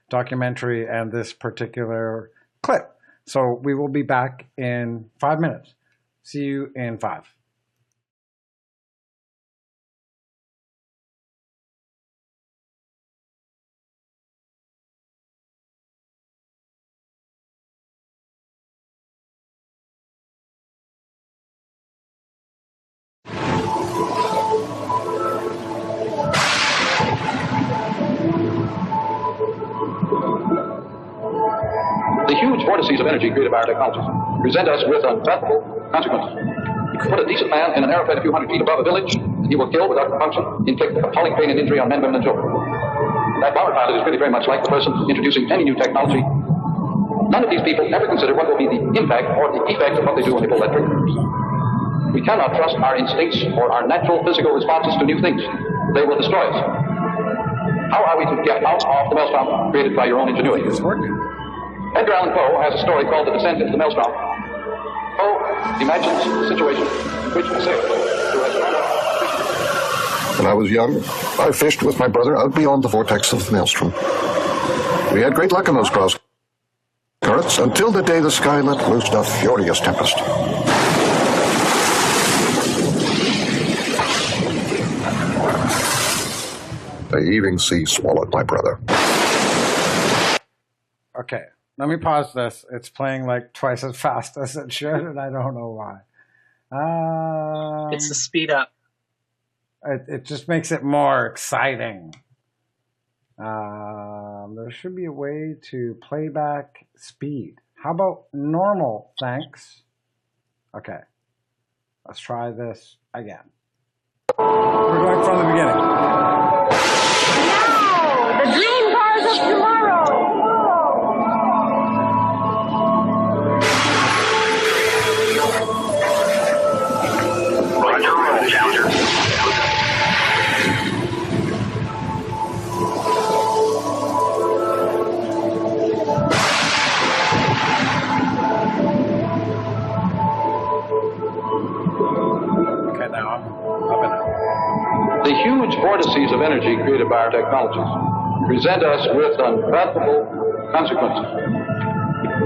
documentary and this particular clip. So we will be back in 5 minutes. See you in 5. The huge vortices of energy created by our technologies present us with unfathomable consequences. Put a decent man in an airplane a few hundred feet above a village, and he will kill without compunction, inflict appalling pain and injury on men, women, and children. That bomber pilot is really very much like the person introducing any new technology. None of these people ever consider what will be the impact or the effect of what they do when they pull that trigger. We cannot trust our instincts or our natural physical responses to new things. They will destroy us. How are we to get out of the maelstrom created by your own ingenuity? It's working. Edgar Allan Poe has a story called The Descent into the Maelstrom. Poe imagines a situation in which a sailor who has run up. When I was young, I fished with my brother out beyond the vortex of the maelstrom. We had great luck in those cross currents until the day the sky let loose a furious tempest. The heaving sea swallowed my brother. Okay, let me pause this. It's playing like twice as fast as it should, and I don't know why. It's the speed up. It just makes it more exciting. There should be a way to playback speed. How about normal? Thanks. Okay, let's try this again. We're going from the beginning. Now, the dream cars of tomorrow. Roger, roll, Challenger. Okay, now I'm up and up. The huge vortices of energy created by our technologies present us with unfathomable consequences.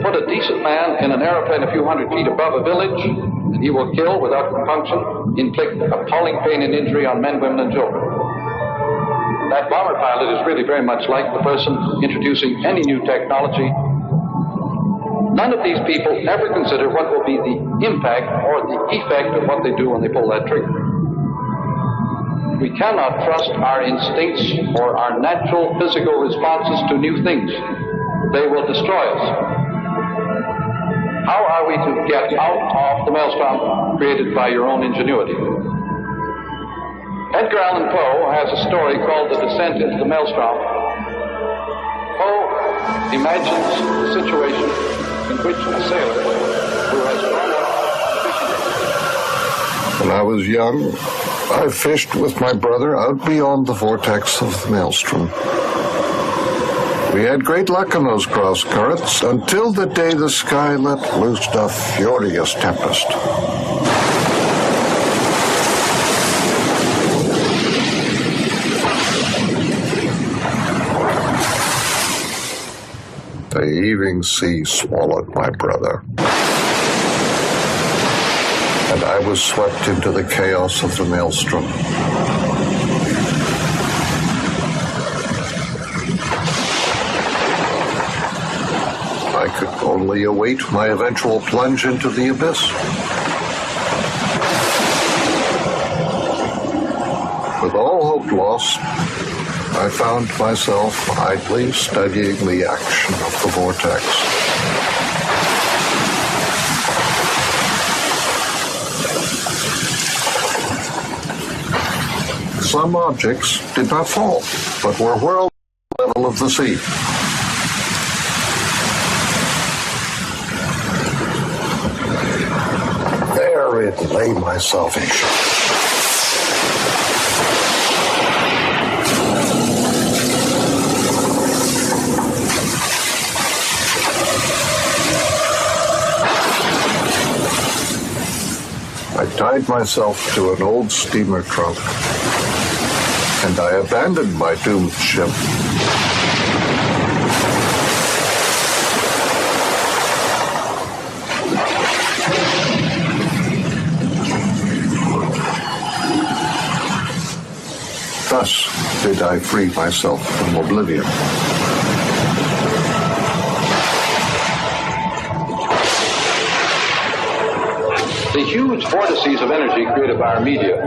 Put a decent man in an aeroplane a few hundred feet above a village, and he will kill without compunction, inflict appalling pain and injury on men, women, and children. That bomber pilot is really very much like the person introducing any new technology. None of these people ever consider what will be the impact or the effect of what they do when they pull that trigger. We cannot trust our instincts or our natural physical responses to new things. They will destroy us. How are we to get out of the maelstrom created by your own ingenuity? Edgar Allan Poe has a story called The Descent into the Maelstrom. Poe imagines a situation in which a sailor who has run up. When I was young, I fished with my brother out beyond the vortex of the maelstrom. We had great luck in those cross currents until the day the sky let loose a furious tempest. The heaving sea swallowed my brother, and I was swept into the chaos of the maelstrom. I could only await my eventual plunge into the abyss. With all hope lost, I found myself idly studying the action of the vortex. Some objects did not fall, but were whirled to the level of the sea. Therein lay my salvation. I tied myself to an old steamer trunk, and I abandoned my doomed ship. Thus did I free myself from oblivion. The huge vortices of energy created by our media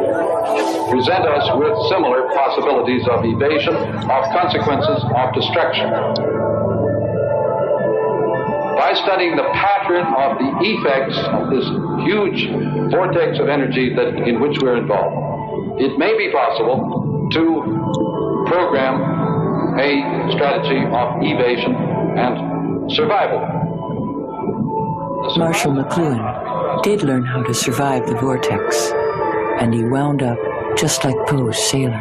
present us with similar possibilities of evasion, of consequences, of destruction. By studying the pattern of the effects of this huge vortex of energy in which we're involved, it may be possible to program a strategy of evasion and survival. Marshall McLuhan did learn how to survive the vortex, and he wound up just like Poe's sailor.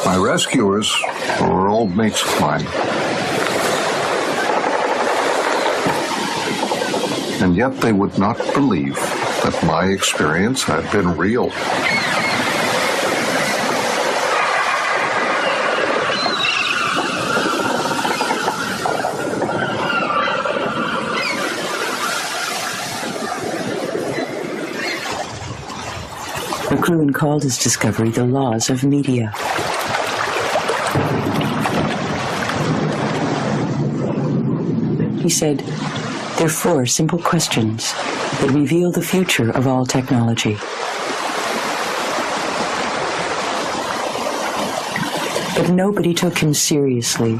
My rescuers were old mates of mine. And yet they would not believe that my experience had been real. McLuhan called his discovery the laws of media. He said, there are 4 simple questions that reveal the future of all technology. But nobody took him seriously.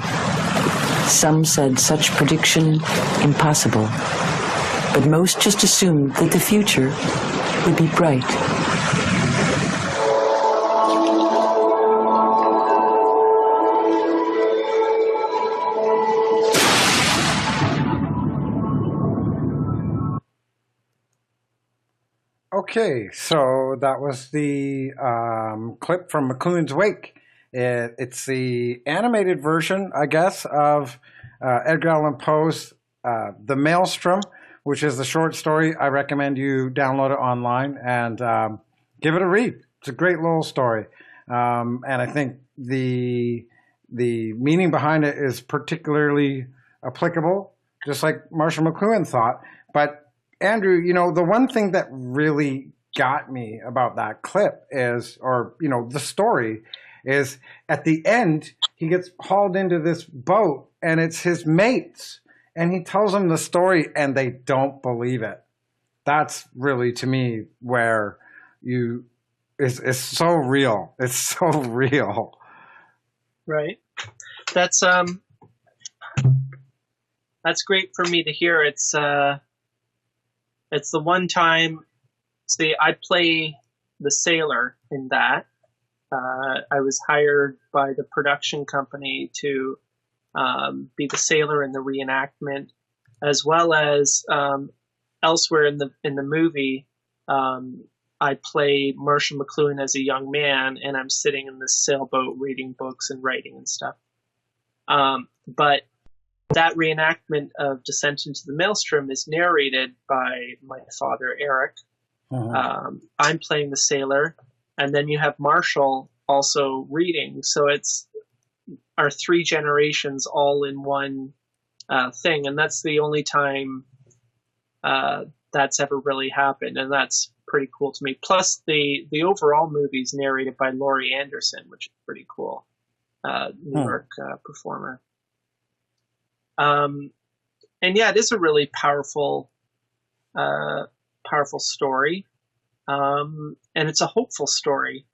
Some said such prediction impossible, but most just assumed that the future would be bright. Okay, so that was the clip from McLuhan's Wake. It's the animated version, I guess, of Edgar Allan Poe's The Maelstrom, which is the short story. I recommend you download it online and give it a read. It's a great little story. And I think the meaning behind it is particularly applicable, just like Marshall McLuhan thought. But Andrew, you know, the one thing that really got me about that clip is, or, you know, the story is at the end, he gets hauled into this boat and it's his mates and he tells them the story and they don't believe it. That's really, to me, where it's so real. It's so real. Right. That's great for me to hear. It's the one time, see, I play the sailor in that. I was hired by the production company to be the sailor in the reenactment, as well as elsewhere in the movie. I play Marshall McLuhan as a young man, and I'm sitting in this sailboat reading books and writing and stuff. But that reenactment of Descent into the Maelstrom is narrated by my father, Eric. I'm playing the sailor, and then you have Marshall also reading. So it's our 3 generations all in one thing, and that's the only time that's ever really happened, and that's pretty cool to me. Plus, the overall movie is narrated by Laurie Anderson, which is pretty cool. New York performer. And yeah, it is a really powerful story. And it's a hopeful story,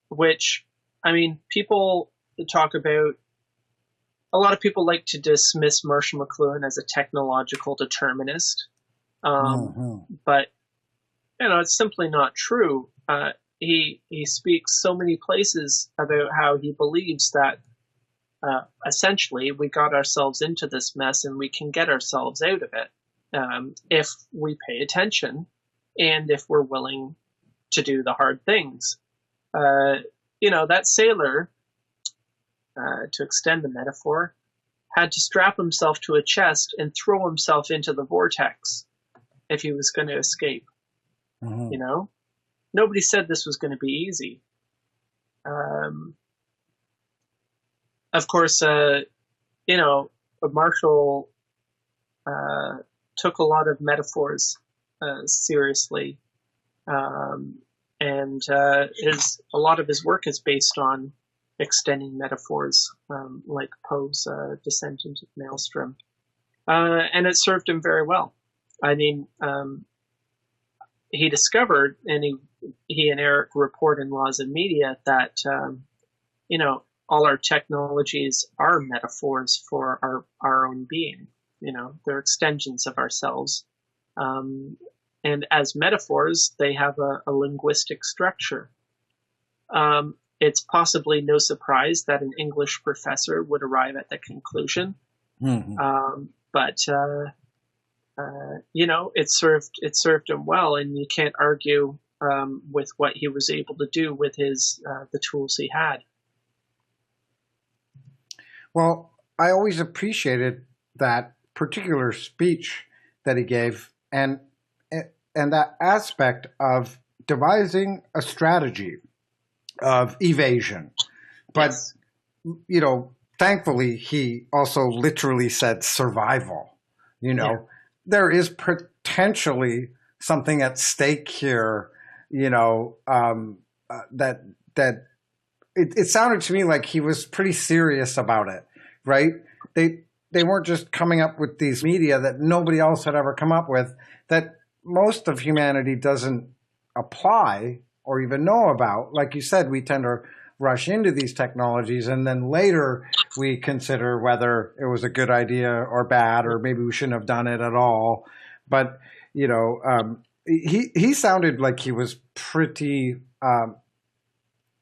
which, I mean, people talk about, a lot of people like to dismiss Marshall McLuhan as a technological determinist. But, you know, it's simply not true. He speaks so many places about how he believes that essentially we got ourselves into this mess and we can get ourselves out of it if we pay attention and if we're willing to do the hard things. You know, that sailor, to extend the metaphor, had to strap himself to a chest and throw himself into the vortex if he was going to escape. You know, nobody said this was going to be easy. Of course, you know, Marshall took a lot of metaphors seriously, and a lot of his work is based on extending metaphors, like Poe's Descent into the Maelstrom, and it served him very well. I mean, he discovered, and he and Eric report in Laws of Media that you know, all our technologies are metaphors for our own being. You know, they're extensions of ourselves. And as metaphors, they have a linguistic structure. It's possibly no surprise that an English professor would arrive at that conclusion. But you know, it served him well, and you can't argue with what he was able to do with his the tools he had. Well, I always appreciated that particular speech that he gave, and that aspect of devising a strategy of evasion. But Yes. you know, thankfully, he also literally said survival. You know, Yeah. there is potentially something at stake here. You know, that it sounded to me like he was pretty serious about it, right? They weren't just coming up with these media that nobody else had ever come up with, that most of humanity doesn't apply or even know about. Like you said, we tend to rush into these technologies, and then later we consider whether it was a good idea or bad, or maybe we shouldn't have done it at all. But you know, he sounded like he was pretty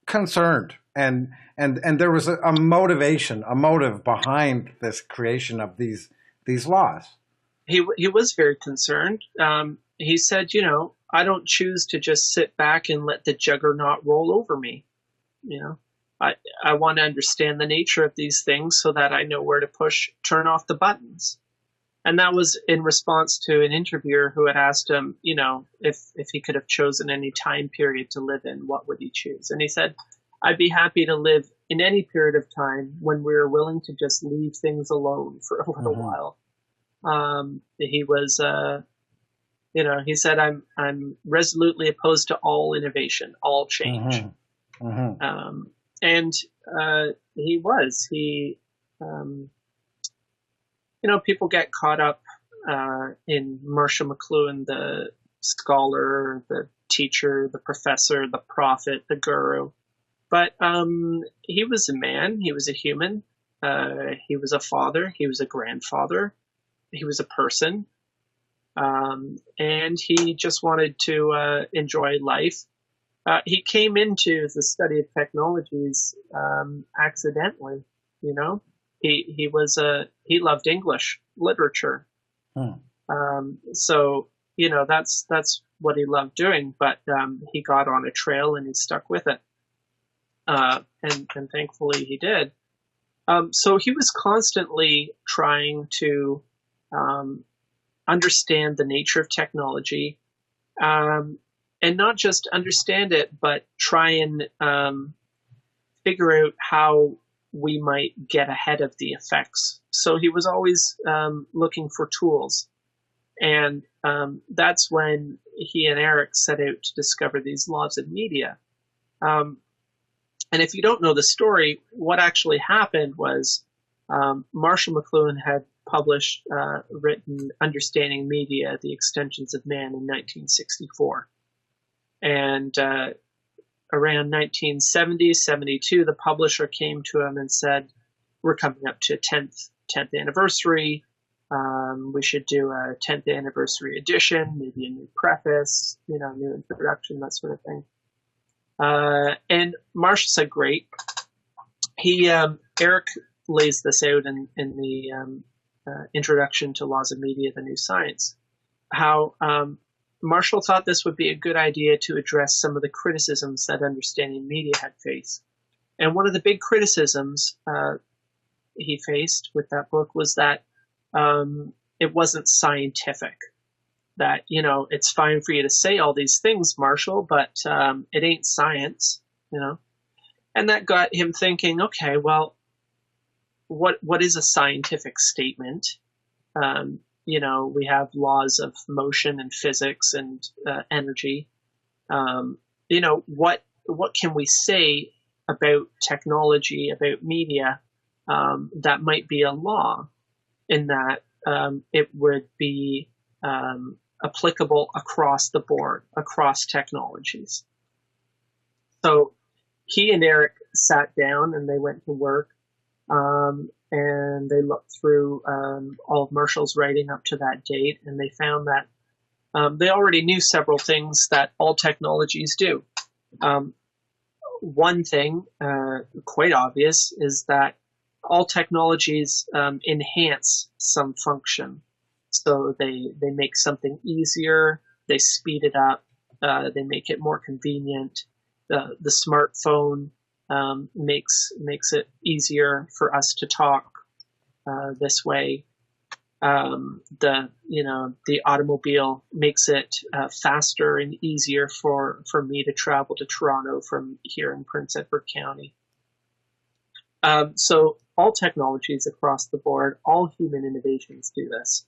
concerned, and there was a motivation, a motive behind this creation of these laws. He was very concerned. He said, you know, I don't choose to just sit back and let the juggernaut roll over me. You know, I want to understand the nature of these things so that I know where to turn off the buttons. And that was in response to an interviewer who had asked him, you know, if he could have chosen any time period to live in, what would he choose? And he said, I'd be happy to live in any period of time when we were willing to just leave things alone for a little while. He was, you know, he said, I'm resolutely opposed to all innovation, all change. And he was. You know, people get caught up in Marshall McLuhan, the scholar, the teacher, the professor, the prophet, the guru. But he was a man. He was a human. He was a father. He was a grandfather. He was a person. And he just wanted to enjoy life. He came into the study of technologies accidentally, you know. He loved English literature. So, you know, that's what he loved doing, but he got on a trail and he stuck with it. And thankfully he did. So he was constantly trying to understand the nature of technology, and not just understand it, but try and figure out how we might get ahead of the effects. So he was always looking for tools. And that's when he and Eric set out to discover these laws of media. And if you don't know the story, what actually happened was Marshall McLuhan had written Understanding Media, The Extensions of Man in 1964. And around 1970, 72, the publisher came to him and said, we're coming up to 10th anniversary. We should do a 10th anniversary edition, maybe a new preface, you know, new introduction, that sort of thing. And Marshall said, great. Eric lays this out in the introduction to Laws of Media, the New Science, how Marshall thought this would be a good idea to address some of the criticisms that Understanding Media had faced. And one of the big criticisms he faced with that book was that it wasn't scientific. That, you know, it's fine for you to say all these things, Marshall, but it ain't science, you know. And that got him thinking, okay, well, what is a scientific statement? You know, we have laws of motion and physics and energy. You know, what can we say about technology, about media, that might be a law, in that it would be applicable across the board, across technologies. So he and Eric sat down and they went to work, and they looked through all of Marshall's writing up to that date, and they found that they already knew several things that all technologies do. One thing, quite obvious, is that all technologies enhance some function. So they make something easier, they speed it up, They make it more convenient. The smartphone makes it easier for us to talk this way. The automobile makes it faster and easier for me to travel to Toronto from here in Prince Edward County. So all technologies across the board, all human innovations do this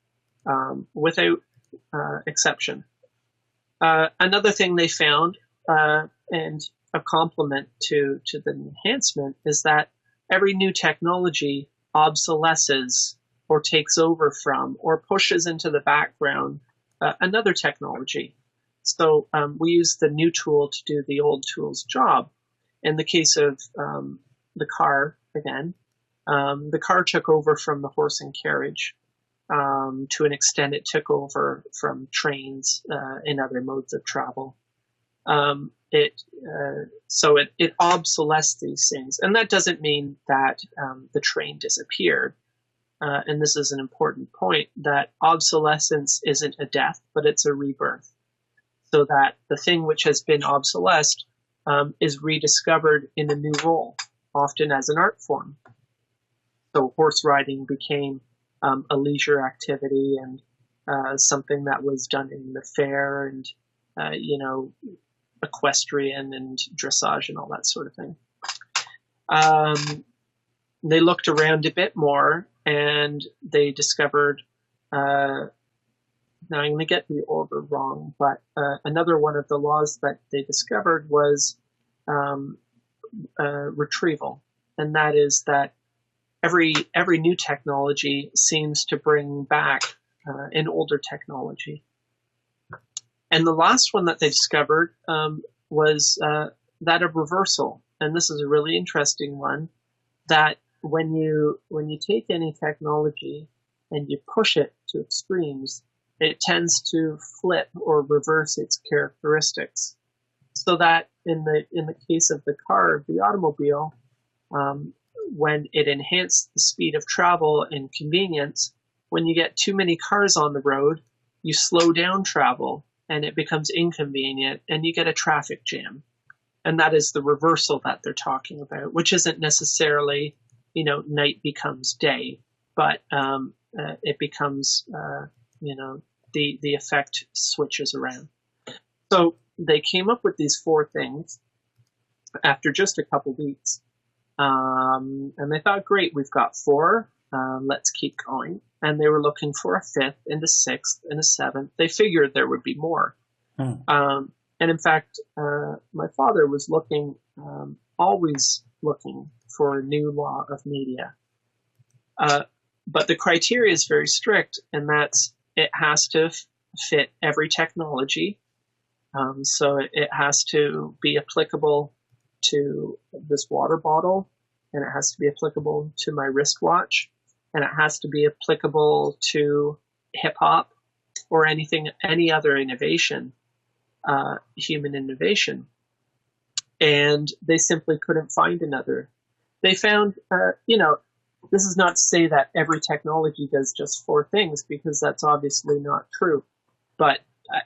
without exception. Another thing they found, and a complement to the enhancement, is that every new technology obsolesces or takes over from or pushes into the background another technology. So we use the new tool to do the old tool's job. In the case of the car, again, the car took over from the horse and carriage. To an extent, it took over from trains and other modes of travel. It obsolesced these things, and that doesn't mean that the train disappeared. And this is an important point, that obsolescence isn't a death, but it's a rebirth. So that the thing which has been obsolesced is rediscovered in a new role, often as an art form. So horse riding became a leisure activity and something that was done in the fair and, equestrian and dressage and all that sort of thing. They looked around a bit more and they discovered, now I'm going to get the order wrong, but another one of the laws that they discovered was retrieval. And that is that every new technology seems to bring back an older technology. And the last one that they discovered was that of reversal. And this is a really interesting one, that when you take any technology and you push it to extremes, it tends to flip or reverse its characteristics. So that in the case of the car, the automobile, when it enhanced the speed of travel and convenience, when you get too many cars on the road, you slow down travel and it becomes inconvenient and you get a traffic jam. And that is the reversal that they're talking about, which isn't necessarily, night becomes day, but it becomes, the effect switches around. So they came up with these 4 things after just a couple weeks. And they thought, great, we've got 4, let's keep going. And they were looking for a 5th and a 6th and a 7th. They figured there would be more. And in fact, my father was looking, always looking for a new law of media. But the criteria is very strict, and that's it has to fit every technology. So it has to be applicable to this water bottle, and it has to be applicable to my wristwatch, and it has to be applicable to hip hop or any other innovation, human innovation. And they simply couldn't find another. They found, this is not to say that every technology does just 4 things, because that's obviously not true. But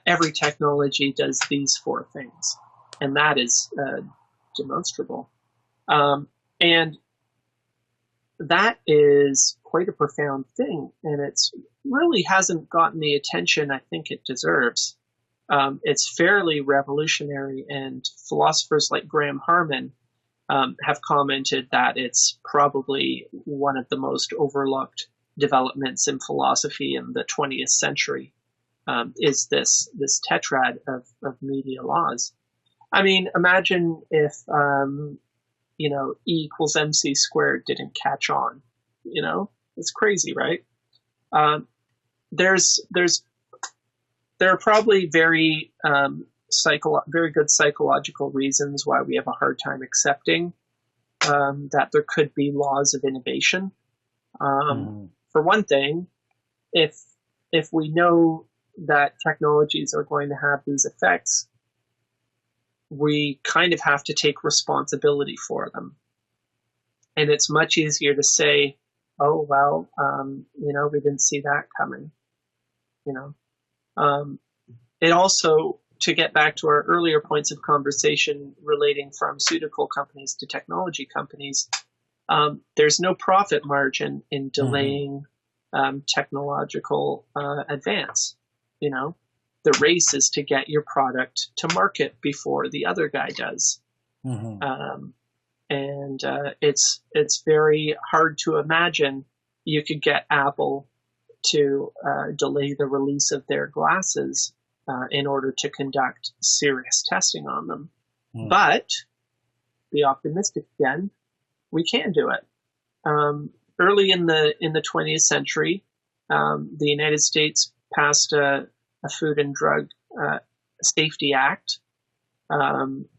every technology does these 4 things, and that is demonstrable. And that is quite a profound thing, and it's really hasn't gotten the attention I think it deserves. It's fairly revolutionary, and philosophers like Graham Harman have commented that it's probably one of the most overlooked developments in philosophy in the 20th century, is this tetrad of media laws. I mean, imagine if, E equals MC squared didn't catch on, it's crazy, right? There are probably very good psychological reasons why we have a hard time accepting that there could be laws of innovation. For one thing, if we know that technologies are going to have these effects, we kind of have to take responsibility for them. And it's much easier to say, oh, well, we didn't see that coming. It also to get back to our earlier points of conversation relating pharmaceutical companies to technology companies, there's no profit margin in delaying technological advance. You know, the race is to get your product to market before the other guy does. It's very hard to imagine you could get Apple to delay the release of their glasses in order to conduct serious testing on them. But be optimistic again, we can do it. Early in the 20th century, the United States passed a Food and Drug Safety Act,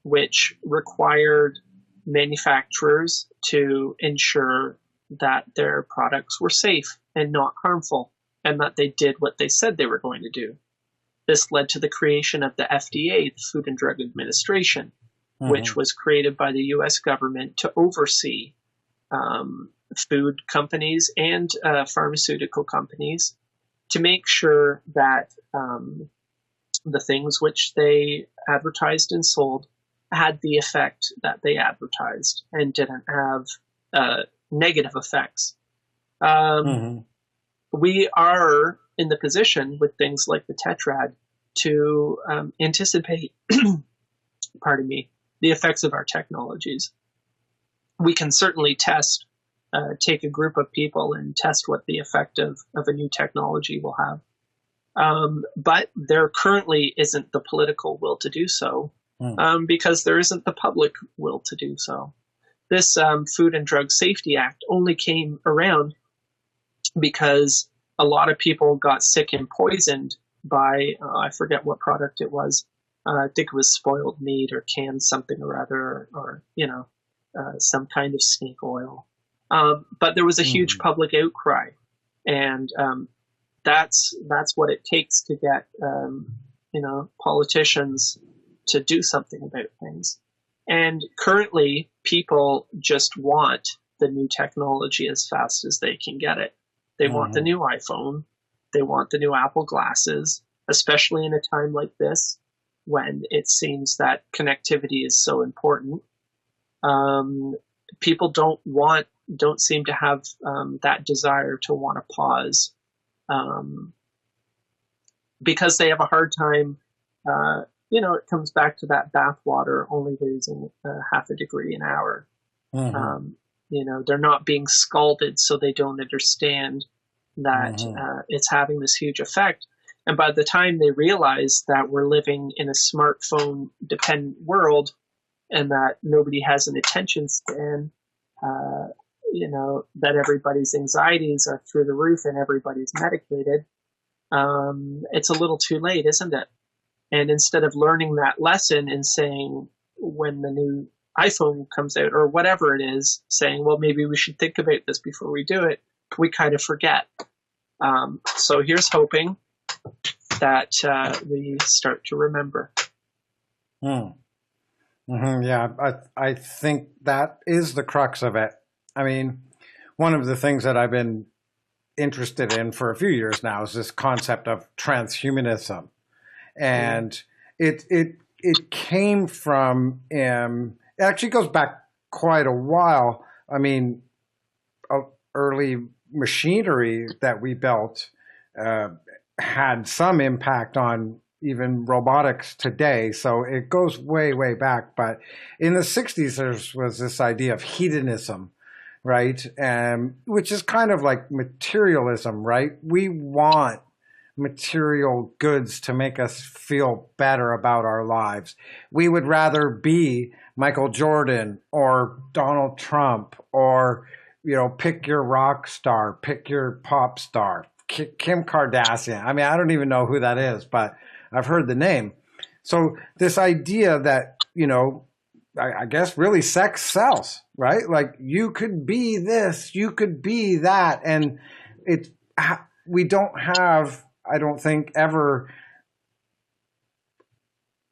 which required manufacturers to ensure that their products were safe and not harmful, and that they did what they said they were going to do. This led to the creation of the FDA, the Food and Drug Administration, which was created by the U.S. government to oversee food companies and pharmaceutical companies to make sure that the things which they advertised and sold had the effect that they advertised and didn't have negative effects. We are in the position with things like the tetrad to anticipate, pardon me, the effects of our technologies. We can certainly test, take a group of people and test what the effect of a new technology will have. But there currently isn't the political will to do so, because there isn't the public will to do so. This Food and Drug Safety Act only came around because a lot of people got sick and poisoned by, I forget what product it was. I think it was spoiled meat or canned something or other, or some kind of snake oil. But there was a huge public outcry, and that's what it takes to get politicians to do something about things. And currently, people just want the new technology as fast as they can get it. They want the new iPhone. They want the new Apple glasses, especially in a time like this when it seems that connectivity is so important. People don't seem to have that desire to want to pause because they have a hard time. It comes back to that bathwater only raising half a degree an hour. They're not being scalded, so they don't understand that it's having this huge effect. And by the time they realize that we're living in a smartphone dependent world and that nobody has an attention span, that everybody's anxieties are through the roof and everybody's medicated, it's a little too late, isn't it? And instead of learning that lesson and saying when the new iPhone comes out or whatever it is, saying, well, maybe we should think about this before we do it, we kind of forget. So here's hoping that we start to remember. Yeah, I think that is the crux of it. I mean, one of the things that I've been interested in for a few years now is this concept of transhumanism. And it came from, it actually goes back quite a while. I mean, early machinery that we built had some impact on even robotics today. So it goes way, way back. But in the 60s, there was this idea of hedonism, right? Which is kind of like materialism, right? We want material goods to make us feel better about our lives. We would rather be Michael Jordan or Donald Trump or, pick your rock star, pick your pop star, Kim Kardashian. I mean, I don't even know who that is, but I've heard the name. So this idea that, I guess really sex sells, right? Like you could be this, you could be that. And we don't have, I don't think ever,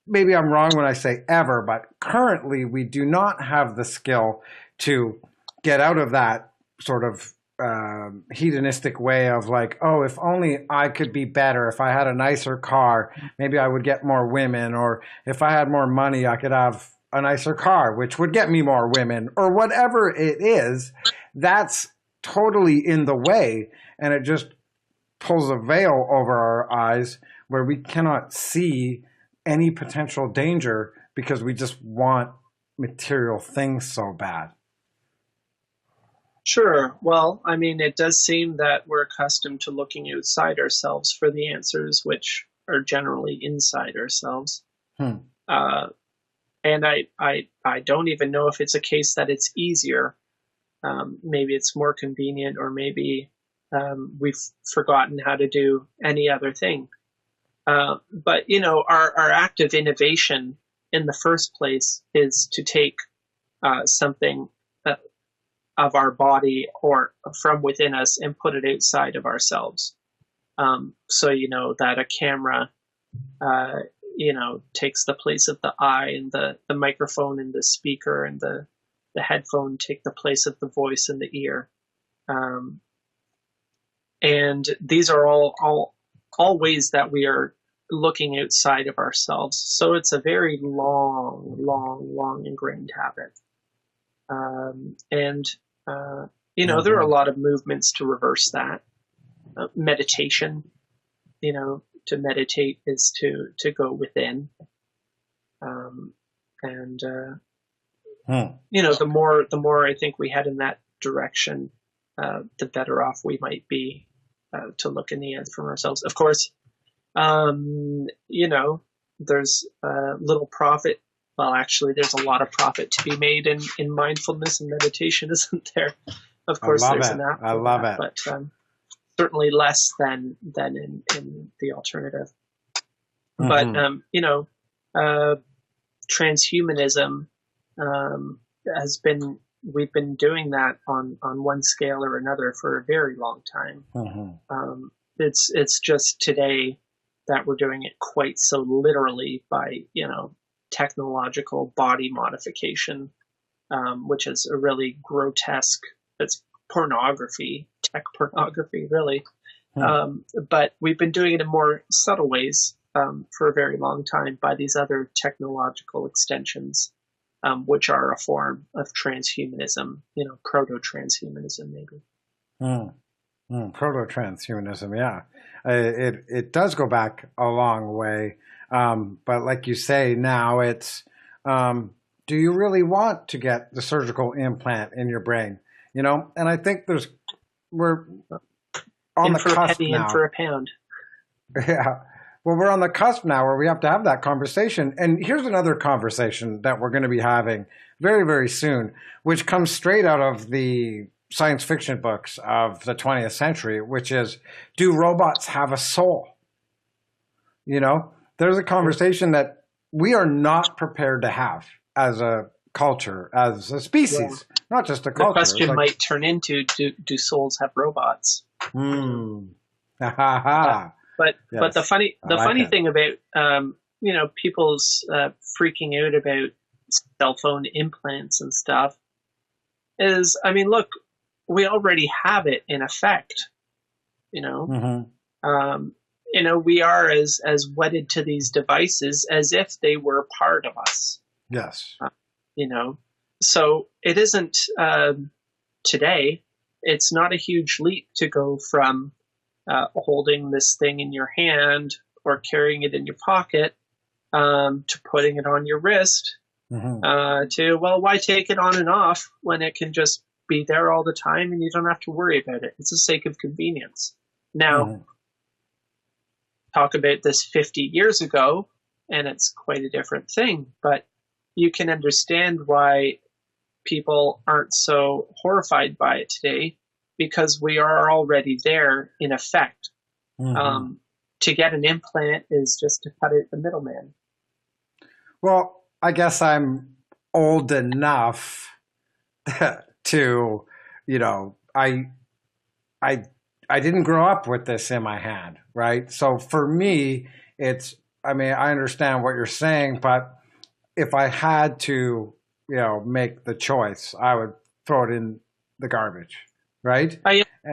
maybe I'm wrong when I say ever, but currently we do not have the skill to get out of that sort of hedonistic way of like, oh, if only I could be better. If I had a nicer car, maybe I would get more women. Or if I had more money, I could have a nicer car, which would get me more women, or whatever it is. That's totally in the way. And it just pulls a veil over our eyes where we cannot see any potential danger because we just want material things so bad. Sure. Well, I mean, it does seem that we're accustomed to looking outside ourselves for the answers, which are generally inside ourselves. And I don't even know if it's a case that it's easier. Maybe it's more convenient, or maybe we've forgotten how to do any other thing. But, you know, our act of innovation in the first place is to take something of our body or from within us and put it outside of ourselves. So, you know, that a camera, you know, takes the place of the eye, and the microphone and the speaker and the headphone take the place of the voice and the ear. And these are all ways that we are looking outside of ourselves. So it's a very long ingrained habit. You know, there are a lot of movements to reverse that. Meditation, you know, to meditate is to go within. You know, the more I think we head in that direction, the better off we might be to look in the end from ourselves. Of course, you know, there's little profit. Well, actually, there's a lot of profit to be made in mindfulness and meditation, isn't there? Of course, there's an app. I love it. But certainly less than in the alternative. But, you know, transhumanism we've been doing that on one scale or another for a very long time. It's just today that we're doing it quite so literally by, you know, technological body modification, which is a really grotesque, it's pornography, tech pornography, really. But we've been doing it in more subtle ways for a very long time by these other technological extensions, which are a form of transhumanism, you know, proto-transhumanism, maybe. Proto-transhumanism, yeah. It does go back a long way. But like you say, now it's, do you really want to get the surgical implant in your brain? You know, and I think we're on the cusp now. In for a pound. Yeah. Well, we're on the cusp now where we have to have that conversation. And here's another conversation that we're going to be having very, very soon, which comes straight out of the science fiction books of the 20th century, which is, do robots have a soul? You know, there's a conversation that we are not prepared to have as a culture, as a species, not just a culture. The question might turn into, do souls have robots? But the funny thing about you know, people's freaking out about cell phone implants and stuff is, I mean, look, we already have it in effect. You know, you know, we are as wedded to these devices as if they were part of us. Yes. You know, so it isn't today. It's not a huge leap to go from holding this thing in your hand or carrying it in your pocket to putting it on your wrist to, well, why take it on and off when it can just be there all the time and you don't have to worry about it? It's the sake of convenience. Now, talk about this 50 years ago, and it's quite a different thing, but you can understand why people aren't so horrified by it today, because we are already there in effect. To get an implant is just to cut out the middleman. Well, I guess I'm old enough to, you know, I didn't grow up with this in my hand, right? So for me, it's, I mean, I understand what you're saying, but if I had to, you know, make the choice, I would throw it in the garbage, right?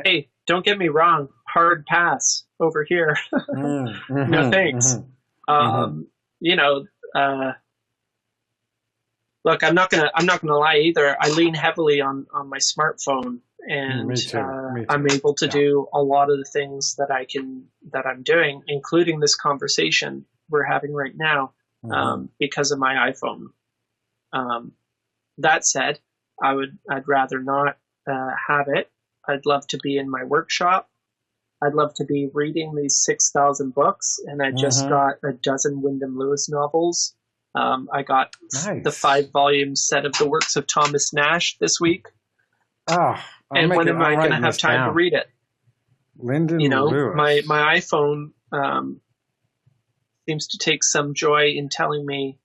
Hey, don't get me wrong. Hard pass over here. No thanks. You know, look, I'm not gonna lie either. I lean heavily on my smartphone, and Me too. I'm able to do a lot of the things that I'm doing, including this conversation we're having right now, because of my iPhone. That said, I'd rather not have it. I'd love to be in my workshop. I'd love to be reading these 6,000 books, and I just got a dozen Wyndham Lewis novels. I got the 5-volume set of the works of Thomas Nash this week. And when am I going to have time to read it? Lyndon Lewis. My iPhone seems to take some joy in telling me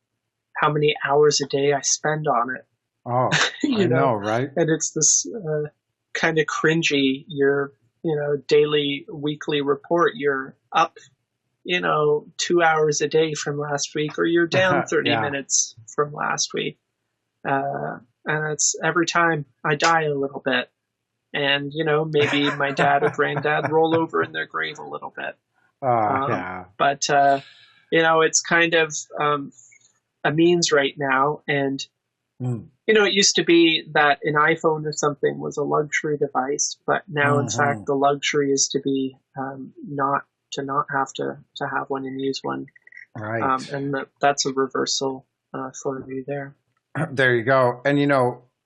how many hours a day I spend on it. Oh, I know, right? And it's this kind of cringy, daily, weekly report. You're up, 2 hours a day from last week, or you're down 30 minutes from last week. And it's every time I die a little bit. And, maybe my dad or granddad roll over in their grave a little bit. But, it's kind of a means right now. And, it used to be that an iPhone or something was a luxury device, but now, in fact, the luxury is to be not have to have one and use one. Right. And that's a reversal for you there. There you go. And,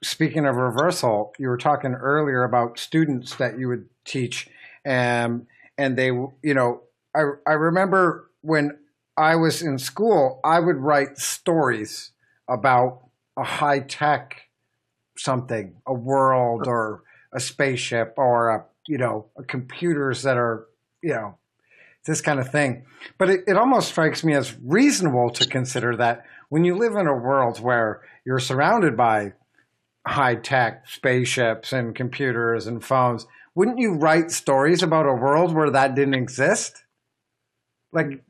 speaking of reversal, you were talking earlier about students that you would teach, and they, I remember when I was in school, I would write stories about a high-tech something, a world or a spaceship or computers that are, this kind of thing. But it almost strikes me as reasonable to consider that when you live in a world where you're surrounded by high-tech spaceships and computers and phones, wouldn't you write stories about a world where that didn't exist? Like,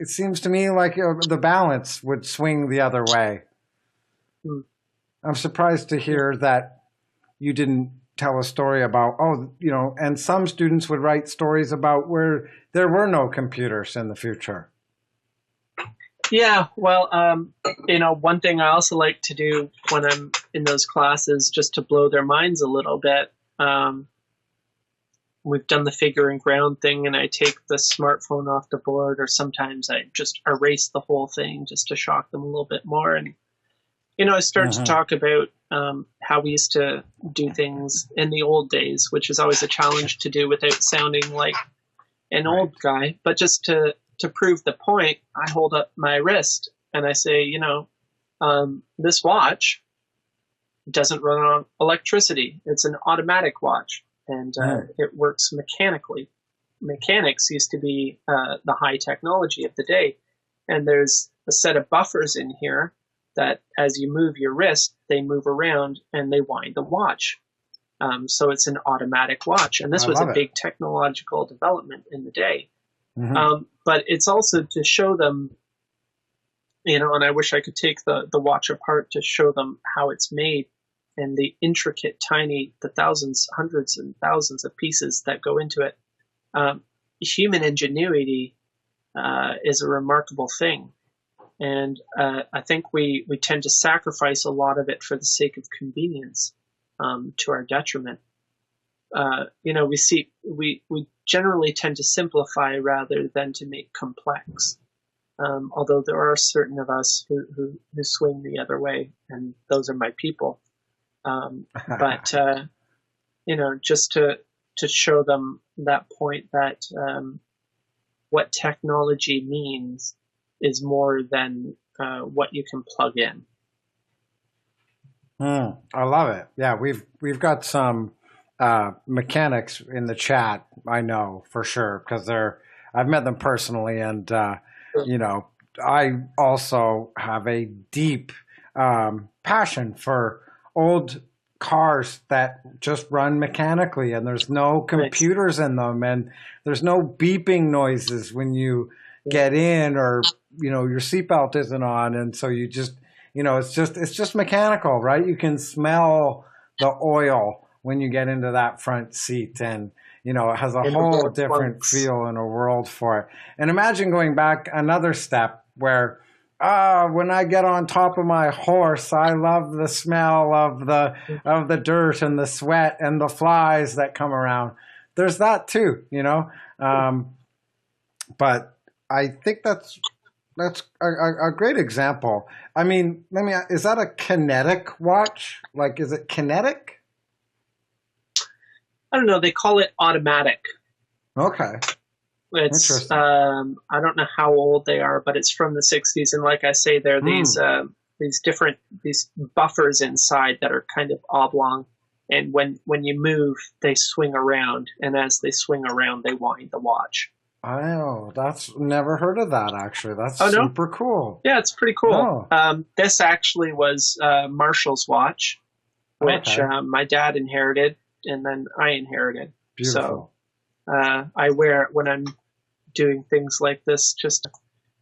it seems to me like the balance would swing the other way. I'm surprised to hear that you didn't tell a story about, and some students would write stories about where there were no computers in the future. Yeah, well, one thing I also like to do when I'm in those classes, just to blow their minds a little bit, we've done the figure and ground thing, and I take the smartphone off the board, or sometimes I just erase the whole thing just to shock them a little bit more. And I start to talk about how we used to do things in the old days, which is always a challenge to do without sounding like an old guy. But just to prove the point, I hold up my wrist and I say, this watch doesn't run on electricity. It's an automatic watch, and it works mechanically. Mechanics used to be the high technology of the day. And there's a set of buffers in here that as you move your wrist, they move around and they wind the watch. So it's an automatic watch. And this was a big technological development in the day. But it's also to show them, and I wish I could take the watch apart to show them how it's made and the intricate, the thousands, hundreds and thousands of pieces that go into it. Human ingenuity is a remarkable thing. And I think we tend to sacrifice a lot of it for the sake of convenience, to our detriment. We generally tend to simplify rather than to make complex. Although there are certain of us who swing the other way, and those are my people. But just to show them that point that what technology means is more than what you can plug in. I love it. Yeah, we've got some mechanics in the chat. I know for sure because I've met them personally, and I also have a deep passion for old cars that just run mechanically, and there's no computers in them, and there's no beeping noises when you get in, or your seatbelt isn't on, and so you just it's just mechanical, right? You can smell the oil when you get into that front seat, and it has a In the whole world different once. feel and a world for it. And imagine going back another step where when I get on top of my horse, I love the smell of the dirt and the sweat and the flies that come around. There's that too, but I think that's a great example. I mean, is that a kinetic watch? Like, is it kinetic? I don't know. They call it automatic. Okay. It's Interesting. I don't know how old they are, but it's from the 60s, and like I say, there are these buffers inside that are kind of oblong, and when you move, they swing around, and as they swing around, they wind the watch. Oh, that's never heard of that actually. That's Oh, no? super cool. Yeah, it's pretty cool. Oh. This actually was Marshall's watch, which Okay. my dad inherited, and then I inherited. Beautiful. So I wear it when I'm doing things like this.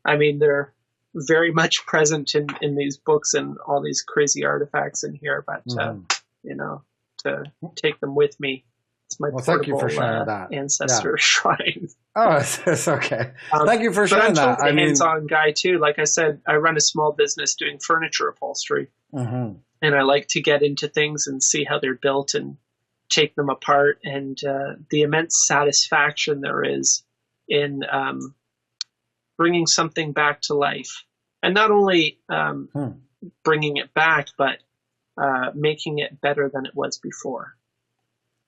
They're very much present in these books and all these crazy artifacts in here, but to take them with me, it's my Thank you portable for sharing that. ancestor shrine. Oh, it's okay. Thank you for sharing but I'm that. totally hands-on guy too. Like I said, I run a small business doing furniture upholstery, Mm-hmm. and I like to get into things and see how they're built and take them apart, and the immense satisfaction there is in bringing something back to life, and not only bringing it back, but making it better than it was before.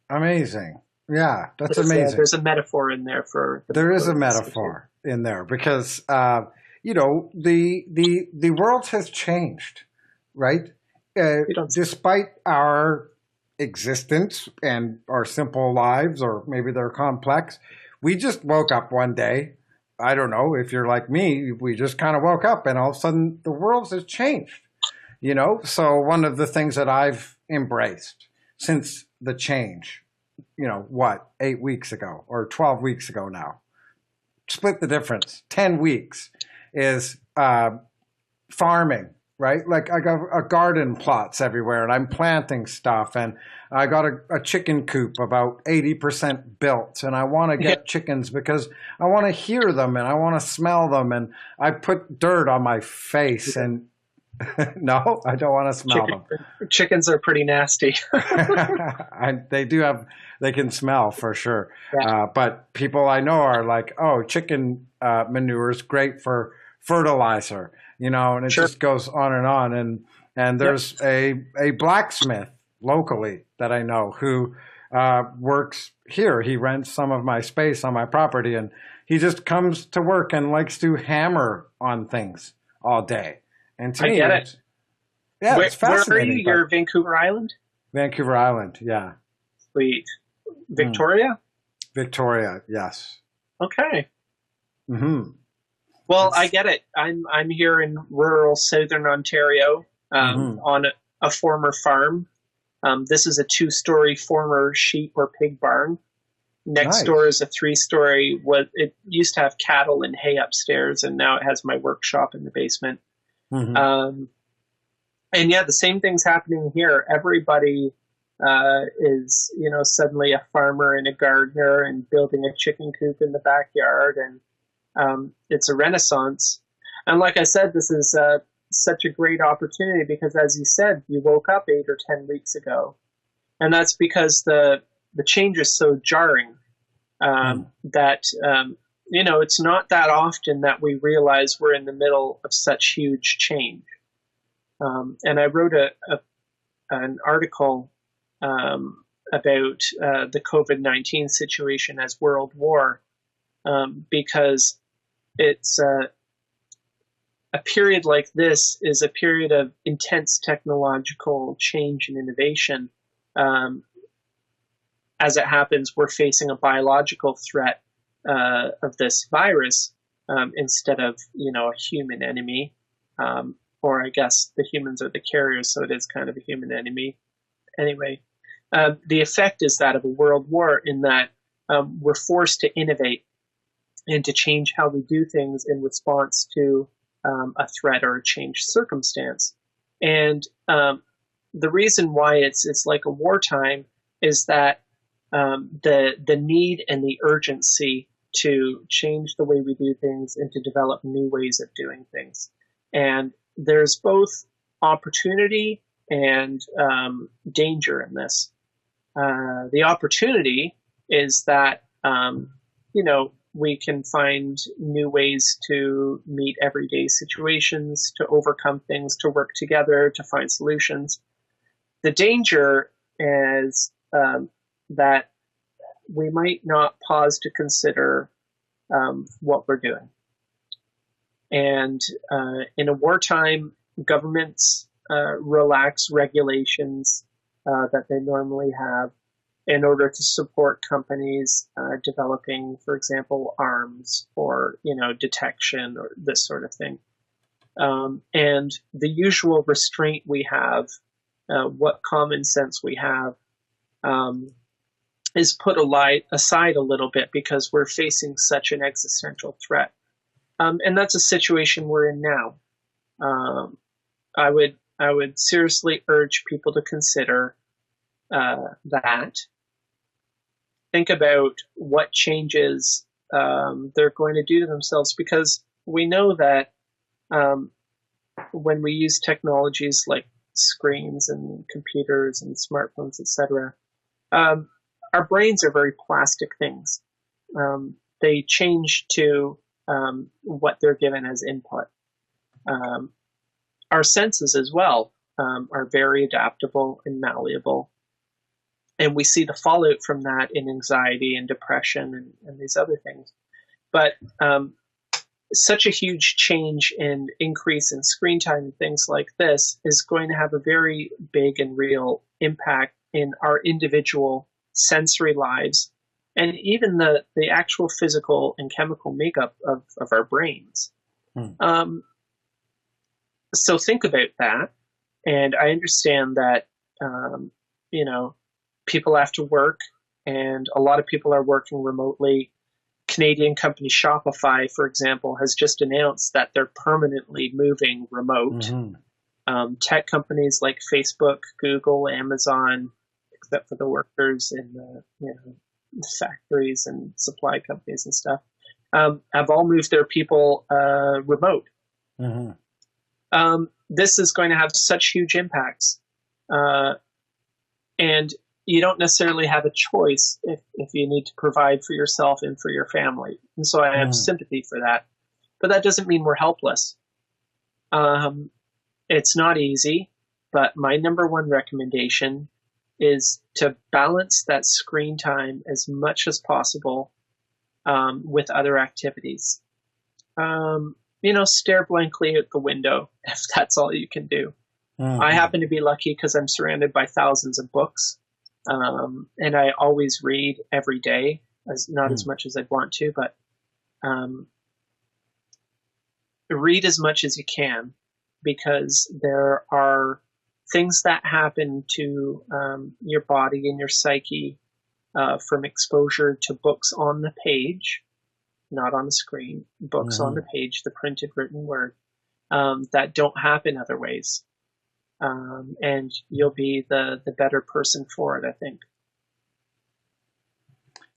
Amazing. Yeah, that's amazing. There's a metaphor in there for. There is a metaphor in there because the world has changed, right? Despite our existence and our simple lives, or maybe they're complex, we just woke up one day. I don't know if you're like me. We just kind of woke up, and all of a sudden the world has changed. So one of the things that I've embraced since the change, 8 weeks ago or 12 weeks ago now, split the difference, 10 weeks, is farming, right? Like I got a garden plots everywhere, and I'm planting stuff, and I got a chicken coop about 80% built, and I want to get chickens because I want to hear them and I want to smell them, and I put dirt on my face and no, I don't want to smell them. Chickens are pretty nasty. They can smell for sure. Yeah. But people I know are like, oh, chicken manure is great for fertilizer, and it just goes on and on. And there's a blacksmith locally that I know who works here. He rents some of my space on my property, and he just comes to work and likes to hammer on things all day. And to me, I get it. Yeah, it's fascinating. Where are you? You're Vancouver Island? Vancouver Island, yeah. Sweet. Victoria? Victoria, yes. Okay. Mm-hmm. Well, I get it. I'm here in rural southern Ontario on a former farm. This is a 2-story former sheep or pig barn. Next door is a 3-story. It used to have cattle and hay upstairs, and now it has my workshop in the basement. Mm-hmm. And yeah, the same thing's happening here. Everybody is, suddenly a farmer and a gardener and building a chicken coop in the backyard, and it's a renaissance. And like I said, this is such a great opportunity because, as you said, you woke up 8 or 10 weeks ago, and that's because the change is so jarring that it's not that often that we realize we're in the middle of such huge change. And I wrote an article about the COVID-19 situation as world war because it's a period like this is a period of intense technological change and innovation. As it happens, we're facing a biological threat of this virus instead of, a human enemy. Or I guess the humans are the carriers, so it is kind of a human enemy. Anyway, the effect is that of a world war in that we're forced to innovate and to change how we do things in response to a threat or a changed circumstance. And the reason why it's like a wartime is that the need and the urgency to change the way we do things and to develop new ways of doing things. And there's both opportunity and danger in this. The opportunity is that, we can find new ways to meet everyday situations, to overcome things, to work together, to find solutions. The danger is that we might not pause to consider what we're doing. And in a wartime, governments relax regulations that they normally have in order to support companies developing, for example, arms or detection or this sort of thing. And the usual restraint we have, what common sense we have, is put aside a little bit because we're facing such an existential threat. And that's a situation we're in now. I would seriously urge people to consider that. Think about what changes they're going to do to themselves, because we know that when we use technologies like screens and computers and smartphones, etc., our brains are very plastic things. They change to what they're given as input. Our senses as well are very adaptable and malleable. And we see the fallout from that in anxiety and depression and these other things. But such a huge change and increase in screen time and things like this is going to have a very big and real impact in our individual sensory lives, and even the actual physical and chemical makeup of our brains. So think about that. And I understand that, people have to work, and a lot of people are working remotely. Canadian company Shopify, for example, has just announced that they're permanently moving remote. Tech companies like Facebook, Google, Amazon, except for the workers in the factories and supply companies and stuff, have all moved their people remote. This is going to have such huge impacts. And you don't necessarily have a choice if you need to provide for yourself and for your family. And so I have sympathy for that. But that doesn't mean we're helpless. It's not easy, but my number one recommendation is to balance that screen time as much as possible with other activities. Stare blankly at the window if that's all you can do. I happen to be lucky because I'm surrounded by thousands of books. And I always read every day, not as much as I'd want to, but read as much as you can, because there are things that happen to your body and your psyche from exposure to books on the page, not on the screen, books on the page, the printed written word, that don't happen other ways. And you'll be the better person for it, I think.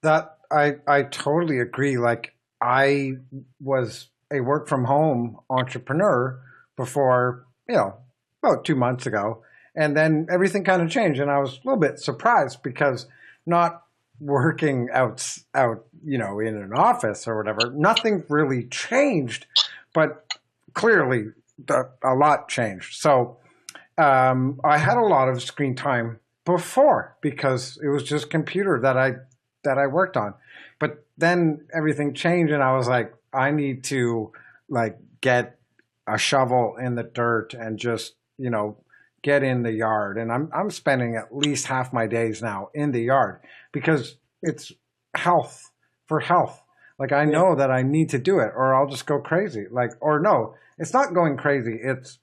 That I totally agree. Like, I was a work from home entrepreneur before, about 2 months ago. And then everything kind of changed. And I was a little bit surprised because not working out, in an office or whatever, nothing really changed, but clearly a lot changed. So, I had a lot of screen time before because it was just computer that I worked on. But then everything changed, and I was like, I need to get a shovel in the dirt and just get in the yard. And I'm spending at least half my days now in the yard because it's health for health. Like, I know that I need to do it, or I'll just go crazy. Or no, it's not going crazy. It's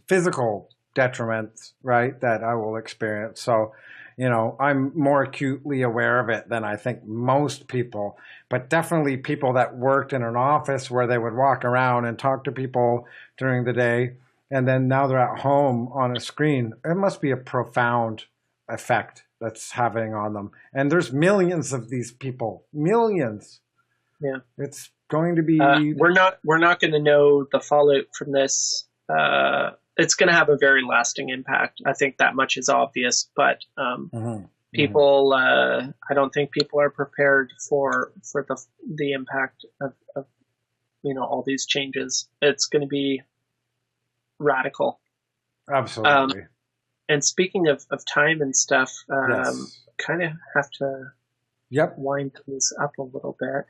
physical detriments, right, that I will experience. So, I'm more acutely aware of it than I think most people, but definitely people that worked in an office where they would walk around and talk to people during the day, and then now they're at home on a screen. It must be a profound effect that's happening on them. And there's millions of these people, millions. Yeah. It's going to be. We're not going to know the fallout from this. It's going to have a very lasting impact. I think that much is obvious, but people, I don't think people are prepared for the impact of all these changes. It's going to be radical. Absolutely. And speaking of time and stuff, Yes. kind of have to wind things up a little bit.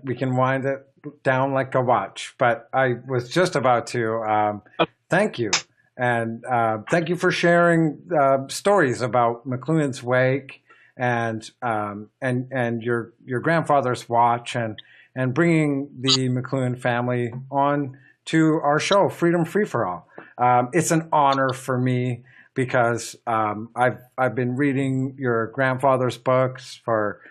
We can wind it down like a watch, but I was just about to thank you. And thank you for sharing stories about McLuhan's wake and your grandfather's watch and bringing the McLuhan family on to our show, Freedom Free for All. It's an honor for me because I've been reading your grandfather's books for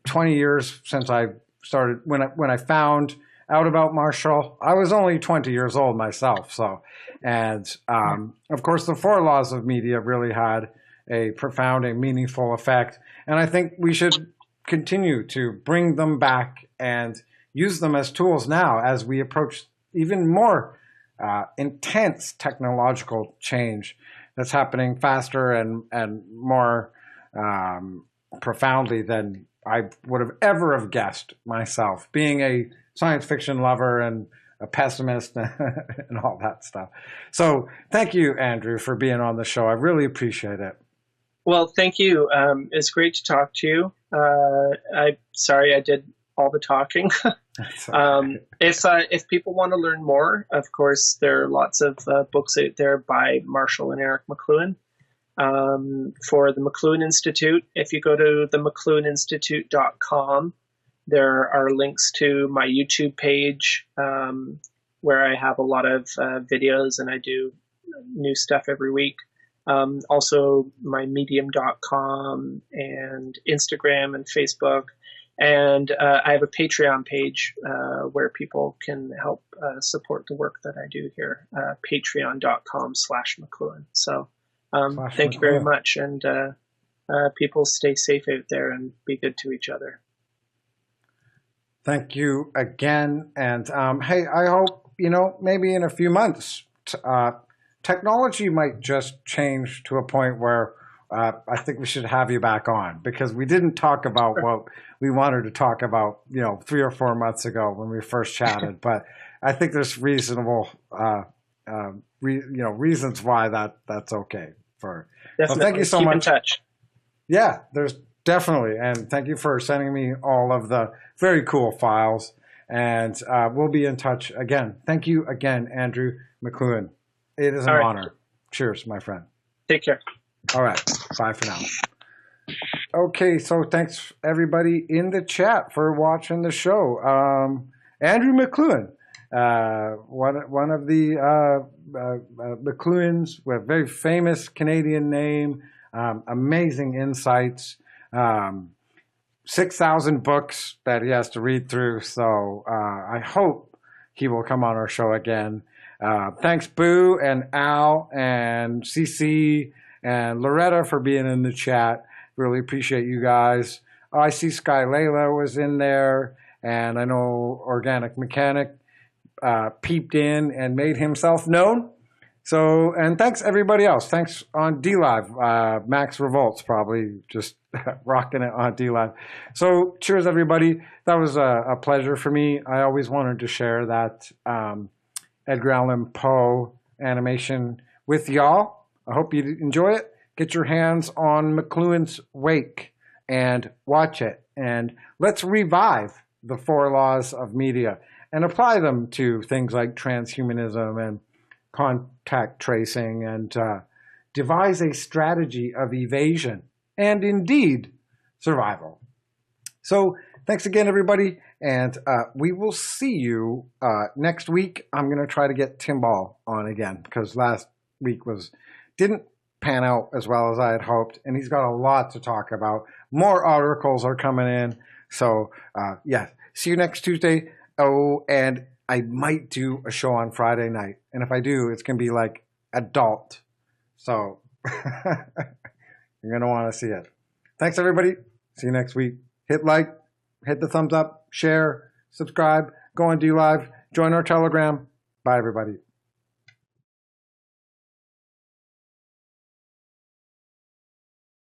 20 years since I started. When I found out about Marshall, I was only 20 years old myself. So, and of course, the 4 laws of media really had a profound and meaningful effect. And I think we should continue to bring them back and use them as tools now as we approach even more intense technological change that's happening faster and more profoundly than I would have ever have guessed myself, being a science fiction lover and a pessimist and all that stuff. So thank you, Andrew, for being on the show. I really appreciate it. Well, thank you. It's great to talk to you. Sorry I did all the talking. If people want to learn more, of course, there are lots of books out there by Marshall and Eric McLuhan. For the McLuhan Institute, if you go to themcluhaninstitute.com, there are links to my YouTube page where I have a lot of videos and I do new stuff every week. Also my medium.com and Instagram and Facebook. And I have a Patreon page where people can help support the work that I do here, patreon.com/McLuhan. So thank you very much. And people stay safe out there and be good to each other. Thank you again. And hey, I hope, maybe in a few months, technology might just change to a point where I think we should have you back on, because we didn't talk about what we wanted to talk about, 3 or 4 months ago when we first chatted. But I think there's reasonable, reasons why that's okay. So thank you so Keep much. in touch. Yeah, there's definitely. And thank you for sending me all of the very cool files. And we'll be in touch again. Thank you again, Andrew McLuhan. It is an honor. Cheers, my friend. Take care. All right. Bye for now. Okay, so thanks everybody in the chat for watching the show. Andrew McLuhan, one of the McLuhans with a very famous Canadian name, amazing insights, 6,000 books that he has to read through. So I hope he will come on our show again. Thanks, Boo and Al and CC and Loretta for being in the chat. Really appreciate you guys. I see Sky Layla was in there, and I know Organic Mechanic peeped in and made himself known. So, and thanks everybody else. Thanks on DLive. Max Revolt's probably just rocking it on DLive. So cheers, everybody. That was a pleasure for me. I always wanted to share that Edgar Allan Poe animation with y'all. I hope you enjoy it. Get your hands on McLuhan's Wake and watch it. And let's revive the 4 laws of media and apply them to things like transhumanism and contact tracing and devise a strategy of evasion and indeed survival. So thanks again, everybody. And we will see you next week. I'm going to try to get Tim Ball on again because last week didn't pan out as well as I had hoped. And he's got a lot to talk about. More articles are coming in. So, see you next Tuesday. Oh, and I might do a show on Friday night. And if I do, it's going to be like adult. So You're going to want to see it. Thanks, everybody. See you next week. Hit like, hit the thumbs up, share, subscribe, go on DLive, join our Telegram. Bye, everybody.